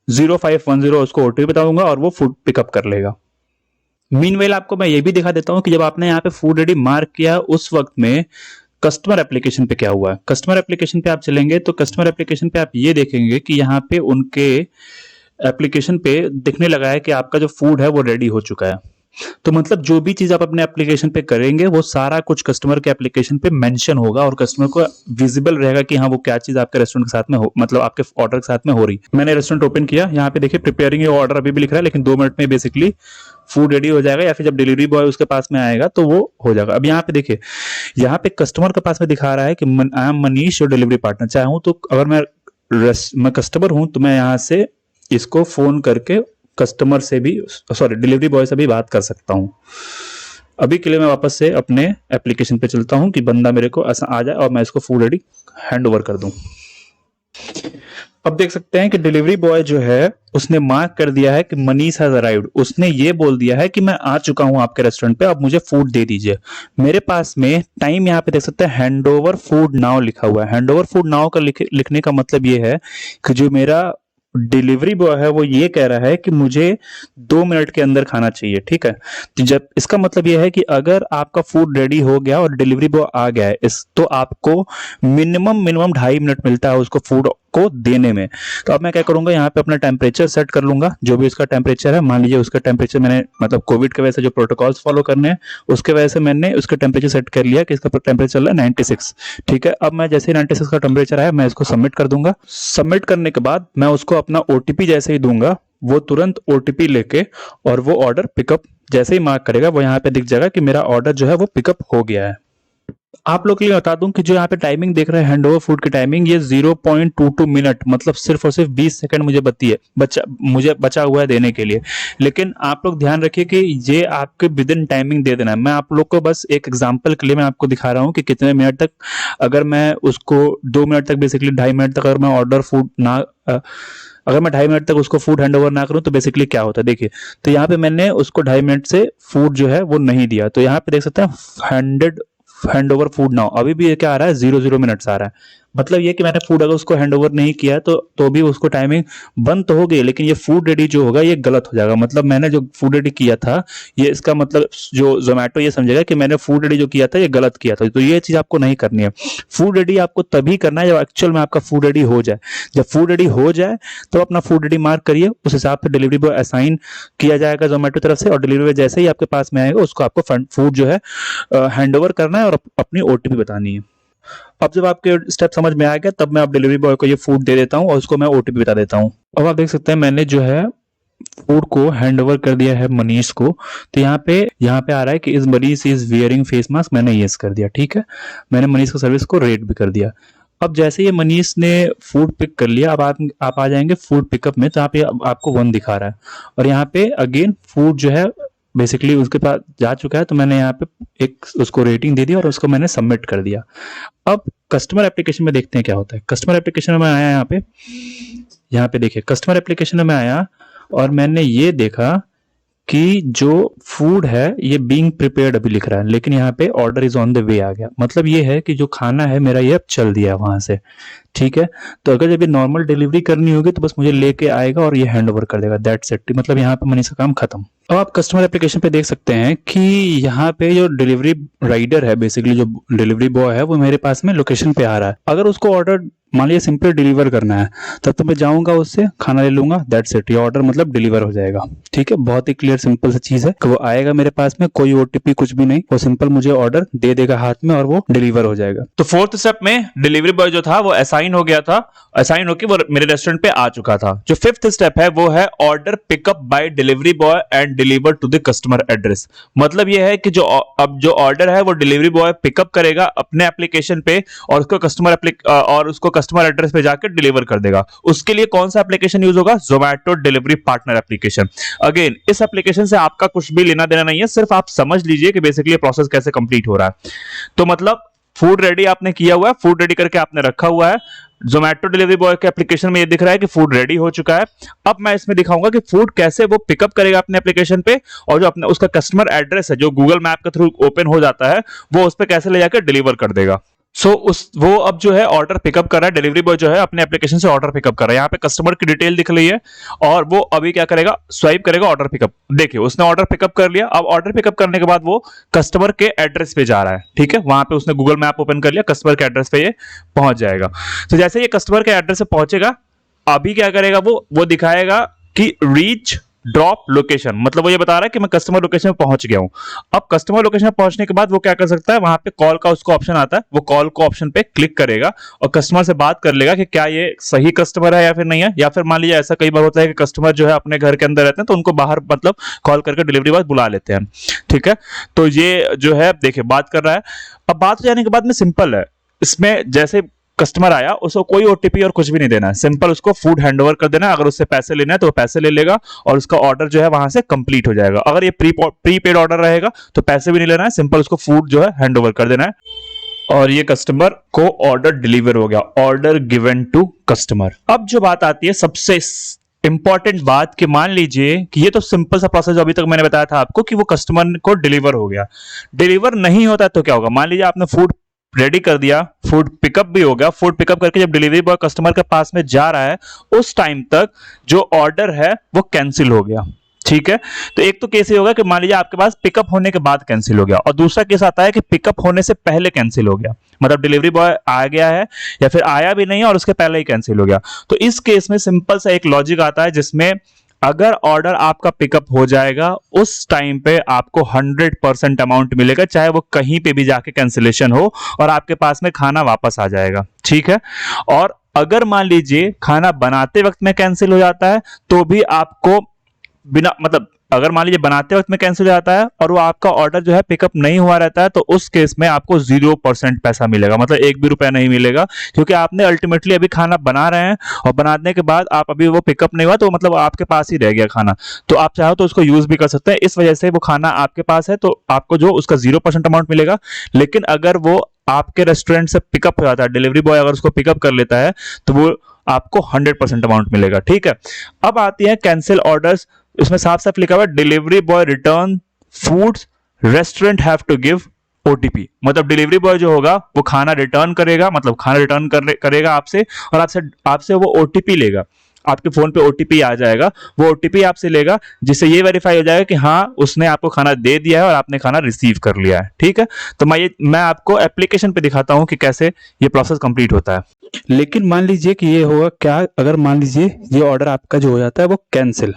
0510 उसको ओटीपी बताऊंगा और वो फूड पिकअप कर लेगा। मीनवाइल आपको मैं ये भी दिखा देता हूं कि जब आपने यहाँ पे फूड रेडी मार्क किया उस वक्त में कस्टमर एप्लीकेशन पे क्या हुआ है। कस्टमर एप्लीकेशन पे आप चलेंगे तो कस्टमर एप्लीकेशन पे आप ये देखेंगे कि यहाँ पे उनके एप्लीकेशन पे दिखने लगा है कि आपका जो फूड है वो रेडी हो चुका है। तो मतलब जो भी चीज आप अपने एप्लीकेशन पे करेंगे वो सारा कुछ कस्टमर के एप्लीकेशन पे मेंशन होगा और कस्टमर को विजिबल रहेगा कि हाँ वो क्या चीज आपके रेस्टोरेंट के साथ में हो, मतलब आपके ऑर्डर के साथ में हो रही। मैंने रेस्टोरेंट ओपन किया, यहाँ पे देखिए प्रिपेयरिंग योर ऑर्डर अभी भी लिख रहा है, लेकिन 2 मिनट में बेसिकली फूड रेडी हो जाएगा, या फिर जब डिलीवरी बॉय उसके पास में आएगा तो वो हो जाएगा। अब यहाँ पे देखिए, यहाँ पे कस्टमर के पास में दिखा रहा है कि I am Manish your delivery partner. चाहूँ तो अगर मैं कस्टमर हूं तो मैं यहाँ से इसको फोन करके कस्टमर से भी, सॉरी डिलीवरी बॉय से भी बात कर सकता हूं। अभी के लिए मैं वापस से अपने एप्लीकेशन पे चलता हूं कि बंदा मेरे को ऐसा आ जाए और मैं इसको फूड रेडी हैंड ओवर कर दूं। अब देख सकते हैं कि डिलीवरी बॉय जो है उसने मार्क कर दिया है कि मनीष हैज अराइव्ड। उसने ये बोल दिया है कि मैं आ चुका हूं आपके रेस्टोरेंट पे, अब मुझे फूड दे दीजिए। मेरे पास में टाइम यहाँ पे देख सकते हैं हैंड ओवर फूड नाउ लिखा हुआ है। हैंड ओवर फूड नाउ का लिखने का मतलब ये है कि जो मेरा डिलीवरी बॉय है वो ये कह रहा है कि मुझे 2 मिनट के अंदर खाना चाहिए, ठीक है। तो जब इसका मतलब ये है कि अगर आपका फूड रेडी हो गया और डिलीवरी बॉय आ गया है इस, तो आपको मिनिमम 2.5 मिनट मिलता है उसको फूड को देने में। तो अब मैं क्या करूंगा, यहाँ पे अपना टेम्परेचर सेट कर लूंगा, जो भी उसका टेम्परेचर है। मान लीजिए उसका टेम्परेचर मैंने, मतलब कोविड की वजह से जो प्रोटोकॉल्स फॉलो करने हैं उसके वजह से मैंने उसका टेम्परेचर सेट कर लिया कि इसका टेम्परेचर चल रहा है 96, ठीक है। अब मैं जैसे ही 96 का टेम्परेचर आया मैं इसको सबमिट कर दूंगा। सबमिट करने के बाद मैं उसको अपना ओटीपी जैसे ही दूंगा, वो तुरंत ओटीपी लेके और वो ऑर्डर पिकअप जैसे ही मार्क करेगा वो यहाँ पे दिख जाएगा कि मेरा ऑर्डर जो है वो पिकअप हो गया है। आप लोग के लिए बता दूं कि जो यहाँ पे टाइमिंग देख रहे हैं हैंड ओवर फूड की टाइमिंग, ये 0.22 मिनट, मतलब सिर्फ और सिर्फ 20 सेकंड मुझे बचा हुआ है देने के लिए। लेकिन आप लोग ध्यान रखिए कि ये आपके विद इन टाइमिंग दे देना है। मैं आप लोग को बस एक एग्जांपल के लिए मैं आपको दिखा रहा हूँ कि कितने मिनट तक, अगर मैं उसको 2 मिनट तक, बेसिकली 2.5 मिनट तक अगर मैं ऑर्डर फूड ना अगर मैं 2.5 मिनट तक उसको फूड हैंड ओवर ना करूं तो बेसिकली क्या होता है देखिए। तो यहाँ पे मैंने उसको 2.5 मिनट से फूड जो है वो नहीं दिया, तो यहाँ पे देख सकते हैं हैंड ओवर फूड नाउ, अभी भी ये क्या आ रहा है 00 मिनट्स आ रहा है। मतलब ये कि मैंने फूड अगर उसको हैंड ओवर नहीं किया तो भी उसको टाइमिंग बंद तो हो गई, लेकिन ये फूड रेडी जो होगा ये गलत हो जाएगा। मतलब मैंने जो फूड रेडी किया था, ये इसका मतलब जो जोमेटो ये समझेगा कि मैंने फूड रेडी जो किया था ये गलत किया था। तो ये चीज आपको नहीं करनी है। फूड रेडी आपको तभी करना है जब एक्चुअल में आपका फूड रेडी हो जाए। जब फूड रेडी हो जाए तो अपना फूड रेडी मार्क करिए, उस हिसाब से डिलीवरी बॉय असाइन किया जाएगा जोमेटो तरफ से, और डिलीवरी बॉय जैसे ही आपके पास में आएगा उसको आपको फूड जो है हैंड ओवर करना है और अपनी ओटीपी बतानी है। अब जब आपके स्टेप समझ में आ गया तब मैं आप डिलीवरी बॉय को ये फूड दे देता हूँ और उसको मैं ओटीपी बता देता हूँ। अब आप देख सकते हैं मैंने जो है फूड को हैंड ओवर कर दिया है मनीष को। तो यहाँ पे आ रहा है कि इस Manish is wearing face mask, मैंने यस कर दिया, ठीक है। मैंने मनीष को सर्विस को रेट भी कर दिया। अब जैसे ये मनीष ने फूड पिक कर लिया, अब आप आ जाएंगे फूड पिकअप में, तो यहाँ पे आपको 1 दिखा रहा है और यहाँ पे अगेन फूड जो है बेसिकली उसके पास जा चुका है। तो मैंने यहाँ पे एक उसको रेटिंग दे दी और उसको मैंने सबमिट कर दिया। अब कस्टमर एप्लीकेशन में देखते हैं क्या होता है। कस्टमर एप्लीकेशन में आया, यहाँ पे देखिए कस्टमर एप्लीकेशन में आया और मैंने ये देखा कि जो फूड है ये बीइंग प्रिपेयर्ड अभी लिख रहा है, लेकिन यहाँ पे order is on the way आ गया। मतलब ये है कि जो खाना है मेरा ये अब चल दिया वहां से, ठीक है। तो अगर जब ये नॉर्मल डिलीवरी करनी होगी तो बस मुझे लेके आएगा और ये हैंड ओवर कर देगा, दैट्स इट। मतलब यहाँ पे मनी का काम खत्म। अब आप कस्टमर एप्लीकेशन पे देख सकते हैं कि यहाँ पे जो डिलीवरी राइडर है, बेसिकली जो डिलीवरी बॉय है, वो मेरे पास में लोकेशन पे आ रहा है। अगर उसको ऑर्डर मान लीजिए सिंपली डिलीवर करना है तब तो मैं जाऊंगा उससे खाना ले लूंगा, दैट्स इट। ये ऑर्डर मतलब डिलीवर हो जाएगा, ठीक है। बहुत ही क्लियर सिंपल सी चीज है कि वो आएगा मेरे पास में, कोई ओटीपी कुछ भी नहीं, वो सिंपल मुझे ऑर्डर दे देगा हाथ में और वो डिलीवर हो जाएगा। तो 4th स्टेप में डिलीवरी बॉय जो था वो असाइन हो गया था, असाइन होकर वो मेरे रेस्टोरेंट पे आ चुका था। जो 5th स्टेप है वो है order pickup by delivery boy and deliver to the customer address. मतलब ये है कि जो ऑर्डर है वो डिलीवरी बॉय पिकअप करेगा अपने एप्लीकेशन पे और उसको कस्टमर एड्रेस पे जाकर डिलीवर कर देगा। उसके लिए कौन सा एप्लीकेशन यूज होगा? Zomato delivery partner application. Again इस एप्लीकेशन से आपका कुछ भी लेना देना नहीं है, सिर्फ आप समझ लीजिए कि बेसिकली प्रोसेस कैसे कंप्लीट हो रहा है। तो मतलब फूड रेडी आपने किया हुआ है, फूड रेडी करके आपने रखा हुआ है। जोमेटो डिलीवरी बॉय के एप्लीकेशन में ये दिख रहा है कि फूड रेडी हो चुका है। अब मैं इसमें दिखाऊंगा कि फूड कैसे वो पिकअप करेगा अपने एप्लीकेशन पे, और जो अपना उसका कस्टमर एड्रेस है जो गूगल मैप के थ्रू ओपन हो जाता है वो उस पर कैसे ले जाकर डिलीवर कर देगा। वो अब जो है ऑर्डर पिकअप कर रहा है, डिलीवरी बॉय जो है अपने एप्लीकेशन से ऑर्डर पिकअप कर रहा है। यहाँ पे कस्टमर की डिटेल दिख रही है और वो अभी क्या करेगा, स्वाइप करेगा ऑर्डर पिकअप। देखिए उसने ऑर्डर पिकअप कर लिया। अब ऑर्डर पिकअप करने के बाद वो कस्टमर के एड्रेस पे जा रहा है, ठीक है। वहां पे उसने गूगल मैप ओपन कर लिया, कस्टमर के एड्रेस पे ये पहुंच जाएगा। तो जैसे ये कस्टमर के एड्रेस पे पहुंचेगा, अभी क्या करेगा, वो दिखाएगा कि रीच ड्रॉप लोकेशन, मतलब वो ये बता रहा है कि मैं कस्टमर लोकेशन में पहुंच गया हूं। अब कस्टमर लोकेशन में पहुंचने के बाद वो क्या कर सकता है, वहां पे कॉल का उसको ऑप्शन आता है, वो कॉल को ऑप्शन पे क्लिक करेगा और कस्टमर से बात कर लेगा कि क्या ये सही कस्टमर है या फिर नहीं है। या फिर मान लीजिए ऐसा कई बार होता है कि कस्टमर जो है अपने घर के अंदर रहते हैं तो उनको बाहर मतलब कॉल करके डिलीवरी बॉय बुला लेते हैं, ठीक है। तो ये जो है देखिए बात कर रहा है। अब बात हो जाने के बाद में सिंपल है, इसमें जैसे कस्टमर आया उसको कोई ओटीपी और कुछ भी नहीं देना है, सिंपल उसको फूड हैंडओवर कर देना है। अगर उससे पैसे लेना है तो वो पैसे ले लेगा और उसका ऑर्डर जो है वहां से कंप्लीट हो जाएगा। अगर ये प्रीपेड ऑर्डर रहेगा तो पैसे भी नहीं लेना है, सिंपल उसको फूड जो है हैंडओवर कर देना है और ये कस्टमर को ऑर्डर डिलीवर हो गया, ऑर्डर गिवन टू कस्टमर। अब जो बात आती है सबसे इंपॉर्टेंट बात कि मान लीजिए कि ये तो सिंपल सा प्रोसेस अभी तक मैंने बताया था आपको कि वो कस्टमर को डिलीवर हो गया, डिलीवर नहीं होता तो क्या होगा। मान लीजिए आपने फूड रेडी कर दिया, फूड पिकअप भी हो गया, फूड पिकअप करके जब डिलीवरी बॉय कस्टमर के पास में जा रहा है उस टाइम तक जो ऑर्डर है वो कैंसिल हो गया, ठीक है। तो एक तो केस ये होगा कि मान लीजिए आपके पास पिकअप होने के बाद कैंसिल हो गया और दूसरा केस आता है कि पिकअप होने से पहले कैंसिल हो गया, मतलब डिलीवरी बॉय आ गया है या फिर आया भी नहीं है और उसके पहले ही कैंसिल हो गया। तो इस केस में सिंपल सा एक लॉजिक आता है जिसमें अगर ऑर्डर आपका पिकअप हो जाएगा उस टाइम पे आपको 100% अमाउंट मिलेगा, चाहे वो कहीं पे भी जाके कैंसिलेशन हो और आपके पास में खाना वापस आ जाएगा, ठीक है। और अगर मान लीजिए खाना बनाते वक्त में कैंसिल हो जाता है तो भी आपको बिना मतलब अगर मान लीजिए बनाते वक्त में कैंसिल हो जाता है और वो आपका ऑर्डर जो है पिकअप नहीं हुआ रहता है तो उस केस में आपको 0% पैसा मिलेगा, मतलब एक भी रुपया नहीं मिलेगा, क्योंकि आपने अल्टीमेटली अभी खाना बना रहे हैं और बनाने के बाद आप अभी वो पिकअप नहीं हुआ तो मतलब आपके पास ही रह गया खाना, तो आप चाहो तो उसको यूज भी कर सकते हैं। इस वजह से वो खाना आपके पास है तो आपको जो उसका 0% अमाउंट मिलेगा। लेकिन अगर वो आपके रेस्टोरेंट से पिकअप हो जाता है, डिलीवरी बॉय अगर उसको पिकअप कर लेता है तो वो आपको 100% अमाउंट मिलेगा, ठीक है। अब आती है कैंसिल ऑर्डर्स, इसमें साफ साफ लिखा हुआ है delivery boy return foods restaurant have to give OTP, मतलब डिलीवरी बॉय जो होगा वो खाना रिटर्न करेगा, मतलब खाना रिटर्न करेगा आपसे और आपसे वो ओटीपी लेगा, आपके फोन पे ओटीपी आ जाएगा, वो ओटीपी आपसे लेगा जिससे ये वेरीफाई हो जाएगा कि हाँ उसने आपको खाना दे दिया है और आपने खाना रिसीव कर लिया है, ठीक है। तो मैं आपको एप्लीकेशन पे दिखाता हूँ कि कैसे ये प्रोसेस कंप्लीट होता है। लेकिन मान लीजिए कि ये होगा क्या, अगर मान लीजिए ये ऑर्डर आपका जो हो जाता है वो कैंसिल,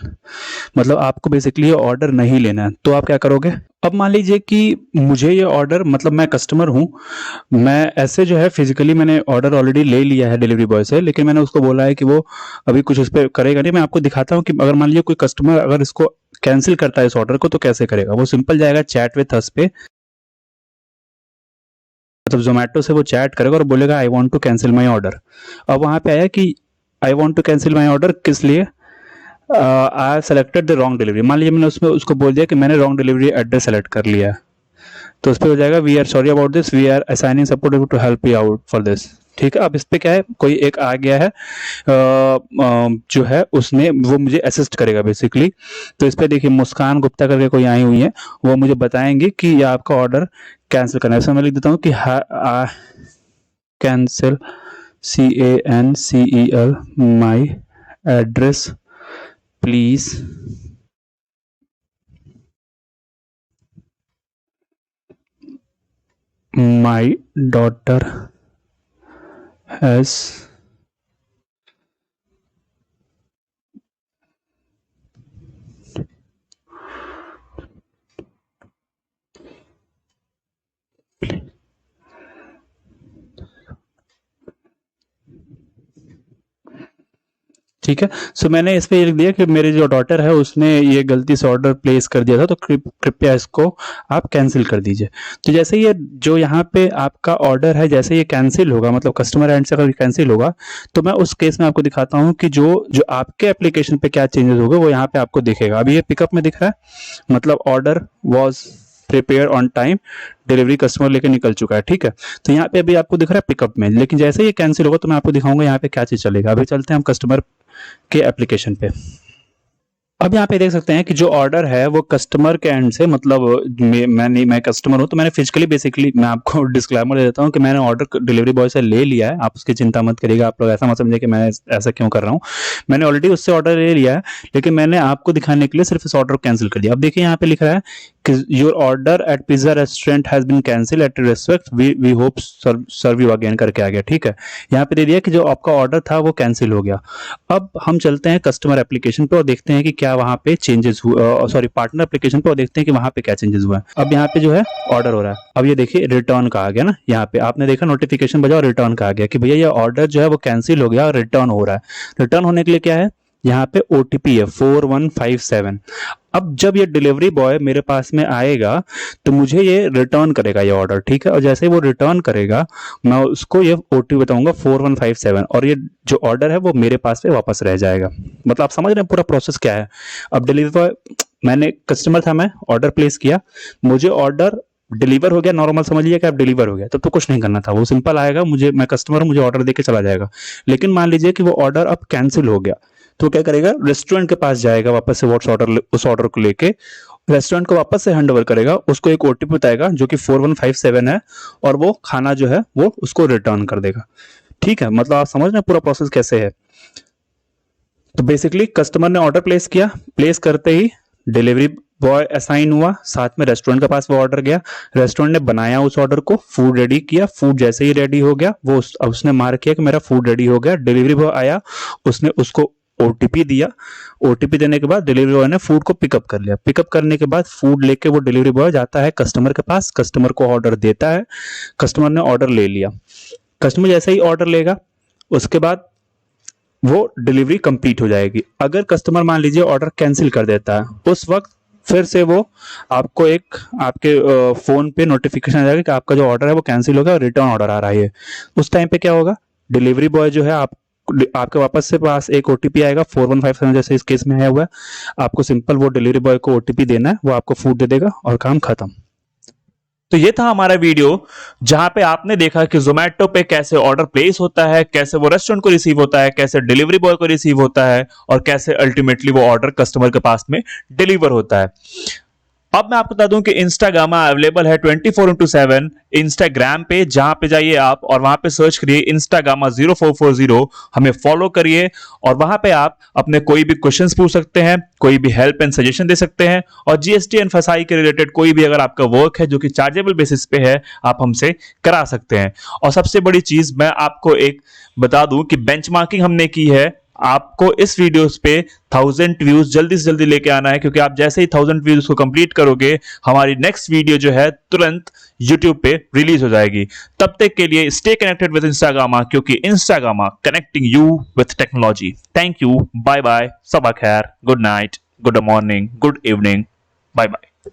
मतलब आपको बेसिकली ये ऑर्डर नहीं लेना है, तो आप क्या करोगे। अब मान लीजिए कि मुझे ये ऑर्डर, मतलब मैं कस्टमर हूँ, मैं ऐसे जो है फिजिकली मैंने ऑर्डर ऑलरेडी ले लिया है डिलीवरी बॉय से, लेकिन मैंने उसको बोला है कि वो अभी कुछ इस पर करेगा नहीं। मैं आपको दिखाता हूँ कि अगर मान लीजिए कोई कस्टमर अगर इसको कैंसिल करता है इस ऑर्डर को तो कैसे करेगा। वो सिंपल जाएगा चैट विथ अस पे, मतलब जोमेटो से वो चैट करेगा और बोलेगा I want to cancel my order. अब वहाँ पे आया कि I want to cancel my order, किस लिए, I selected the wrong delivery. मान लीजिए मैंने उसमें उसको बोल दिया कि मैंने रॉन्ग डिलीवरी एड्रेस सेलेक्ट कर लिया है, तो उस पर हो जाएगा we are sorry about this, we are assigning support to help you out for this, ठीक है। अब इस पे क्या है, कोई एक आ गया है जो है उसने वो मुझे असिस्ट करेगा बेसिकली। तो इस पे देखिए मुस्कान गुप्ता करके कोई आई हुई है, वो मुझे बताएंगे कि ये आपका ऑर्डर कैंसिल करना है। इसमें मैं लिख देता हूँ कि cancel CANCEL my address please my daughter has ठीक है। सो मैंने इस पे ये लिख दिया कि मेरी जो डॉटर है उसने ये गलती से ऑर्डर प्लेस कर दिया था, तो कृपया इसको आप कैंसिल कर दीजिए। तो जैसे ये जो यहाँ पे आपका ऑर्डर है जैसे ये कैंसिल होगा, मतलब कस्टमर एंड से अगर कैंसिल होगा, तो मैं उस केस में आपको दिखाता हूँ कि जो जो आपके एप्लीकेशन पे क्या चेंजेस होगा वो यहाँ पे आपको दिखेगा। अभी ये पिकअप में दिख रहा है, मतलब order was prepare on time, delivery customer लेके निकल चुका है, ठीक है। तो यहाँ पे अभी आपको दिख रहा है पिकअप में, लेकिन जैसे ये कैंसिल होगा तो मैं आपको दिखाऊंगा यहाँ पे क्या चीज चलेगा। अभी चलते हैं हम कस्टमर के एप्लीकेशन पे। अब यहाँ पे देख सकते हैं कि जो ऑर्डर है वो कस्टमर के एंड से, मतलब मैं कस्टमर हूँ तो मैंने फिजिकली बेसिकली मैं आपको डिस्क्लेमर दे देता हूँ कि मैंने ऑर्डर डिलीवरी बॉय से ले लिया है। आप उसकी चिंता मत करिएगा, आप लोग ऐसा मत समझिए कि मैं ऐसा क्यों कर रहा हूँ। मैंने ऑलरेडी उससे ऑर्डर ले लिया है, लेकिन मैंने आपको दिखाने के लिए सिर्फ इस ऑर्डर को कैंसिल कर दिया। अब देखिए यहाँ पे लिख रहा है कि your order at pizza restaurant has been cancel at respect, we hope serve you again करके आ गया, ठीक है। यहाँ पे दे दिया कि जो आपका ऑर्डर था वो कैंसिल हो गया। अब हम चलते हैं कस्टमर एप्लीकेशन पे और देखते हैं कि क्या वहाँ पे चेंजेस हुआ, सॉरी पार्टनर एप्लीकेशन पे, और देखते हैं कि वहाँ पे क्या चेंजेस हुआ है। अब यहाँ पे जो है ऑर्डर हो रहा है। अब ये देखिए रिटर्न का आ गया ना, यहाँ पे आपने देखा नोटिफिकेशन बजा और रिटर्न का आ गया कि भैया ये ऑर्डर जो है वो कैंसिल हो गया और रिटर्न हो रहा है। रिटर्न होने के लिए क्या है, यहाँ पे ओटीपी है 4157। अब जब ये डिलीवरी बॉय मेरे पास में आएगा तो मुझे ये रिटर्न करेगा ये ऑर्डर, ठीक है। और जैसे ही वो रिटर्न करेगा मैं उसको ये ओटीपी बताऊंगा 4157, और ये जो ऑर्डर है वो मेरे पास में वापस रह जाएगा। मतलब आप समझ रहे हैं पूरा प्रोसेस क्या है। अब डिलीवरी बॉय, मैंने कस्टमर था, मैं ऑर्डर प्लेस किया, मुझे ऑर्डर डिलीवर हो गया, नॉर्मल समझ लिया कि आप डिलीवर हो गया, तब तो कुछ नहीं करना था, वो सिंपल आएगा, मुझे, मैं कस्टमर हूं, मुझे ऑर्डर देके चला जाएगा। लेकिन मान लीजिए कि वो ऑर्डर अब कैंसिल हो गया, तो क्या करेगा, रेस्टोरेंट के पास जाएगा वापस से, उस ऑर्डर को लेके रेस्टोरेंट को वापस से हैंडओवर करेगा, उसको एक ओटीपी बताएगा जो कि 4157 है, और वो खाना जो है वो उसको रिटर्न कर देगा। ठीक है, मतलब आप समझ रहे हैं पूरा प्रोसेस कैसे है। तो बेसिकली कस्टमर ने ऑर्डर प्लेस किया, प्लेस करते ही डिलीवरी बॉय असाइन हुआ, साथ में रेस्टोरेंट के पास वो ऑर्डर गया, रेस्टोरेंट ने बनाया उस ऑर्डर को, फूड रेडी किया, फूड जैसे ही रेडी हो गया वो उसने मार्क किया कि मेरा फूड रेडी हो गया, डिलीवरी बॉय आया, उसने उसको ओटीपी दिया, ओटीपी देने के बाद डिलीवरी बॉय ने फूड को पिकअप कर लिया। पिकअप करने के बाद फूड लेके वो डिलीवरी बॉय जाता है कस्टमर के पास, कस्टमर को ऑर्डर देता है, कस्टमर ने ऑर्डर ले लिया। कस्टमर जैसे ही ऑर्डर लेगा उसके बाद वो डिलीवरी कंप्लीट हो जाएगी। अगर कस्टमर मान लीजिए ऑर्डर कैंसिल कर देता है, उस वक्त फिर से वो आपको एक आपके फोन पे नोटिफिकेशन आ जाएगा कि आपका जो ऑर्डर है वो कैंसिल हो गया और रिटर्न ऑर्डर आ रहा है। उस टाइम पे क्या होगा, डिलीवरी बॉय जो है आपके वापस से पास एक ओटीपी आएगा 4157 जैसे इस केस में है हुआ, आपको सिंपल वो डिलीवरी बॉय को ओटीपी देना है, वो आपको फूड दे देगा और काम खत्म। तो ये था हमारा वीडियो जहां पे आपने देखा कि जोमेटो पे कैसे ऑर्डर प्लेस होता है, कैसे वो रेस्टोरेंट को रिसीव होता है, कैसे डिलीवरी बॉय को रिसीव होता है, और कैसे अल्टीमेटली वो ऑर्डर कस्टमर के पास में डिलीवर होता है। अब मैं आपको बता दूं कि इंस्टाग्राम अवेलेबल है 24/7 इंस्टाग्राम पे, जहां पे जाइए आप और वहां पे सर्च करिए इंस्टाग्रामा 0440, हमें फॉलो करिए, और वहां पे आप अपने कोई भी क्वेश्चंस पूछ सकते हैं, कोई भी हेल्प एंड सजेशन दे सकते हैं, और जीएसटी एंड फसाई के रिलेटेड कोई भी अगर आपका वर्क है जो कि चार्जेबल बेसिस पे है, आप हमसे करा सकते हैं। और सबसे बड़ी चीज मैं आपको एक बता दूं कि बेंचमार्किंग हमने की है, आपको इस वीडियोस पे 1000 व्यूज जल्दी से जल्दी लेके आना है, क्योंकि आप जैसे ही 1000 व्यूज को कंप्लीट करोगे हमारी नेक्स्ट वीडियो जो है तुरंत YouTube पे रिलीज हो जाएगी। तब तक के लिए स्टे कनेक्टेड विद इंस्टाग्रामा, क्योंकि Instagrama connecting you with technology. Thank you, bye bye, सबा खैर, good night, good morning, good evening, bye bye.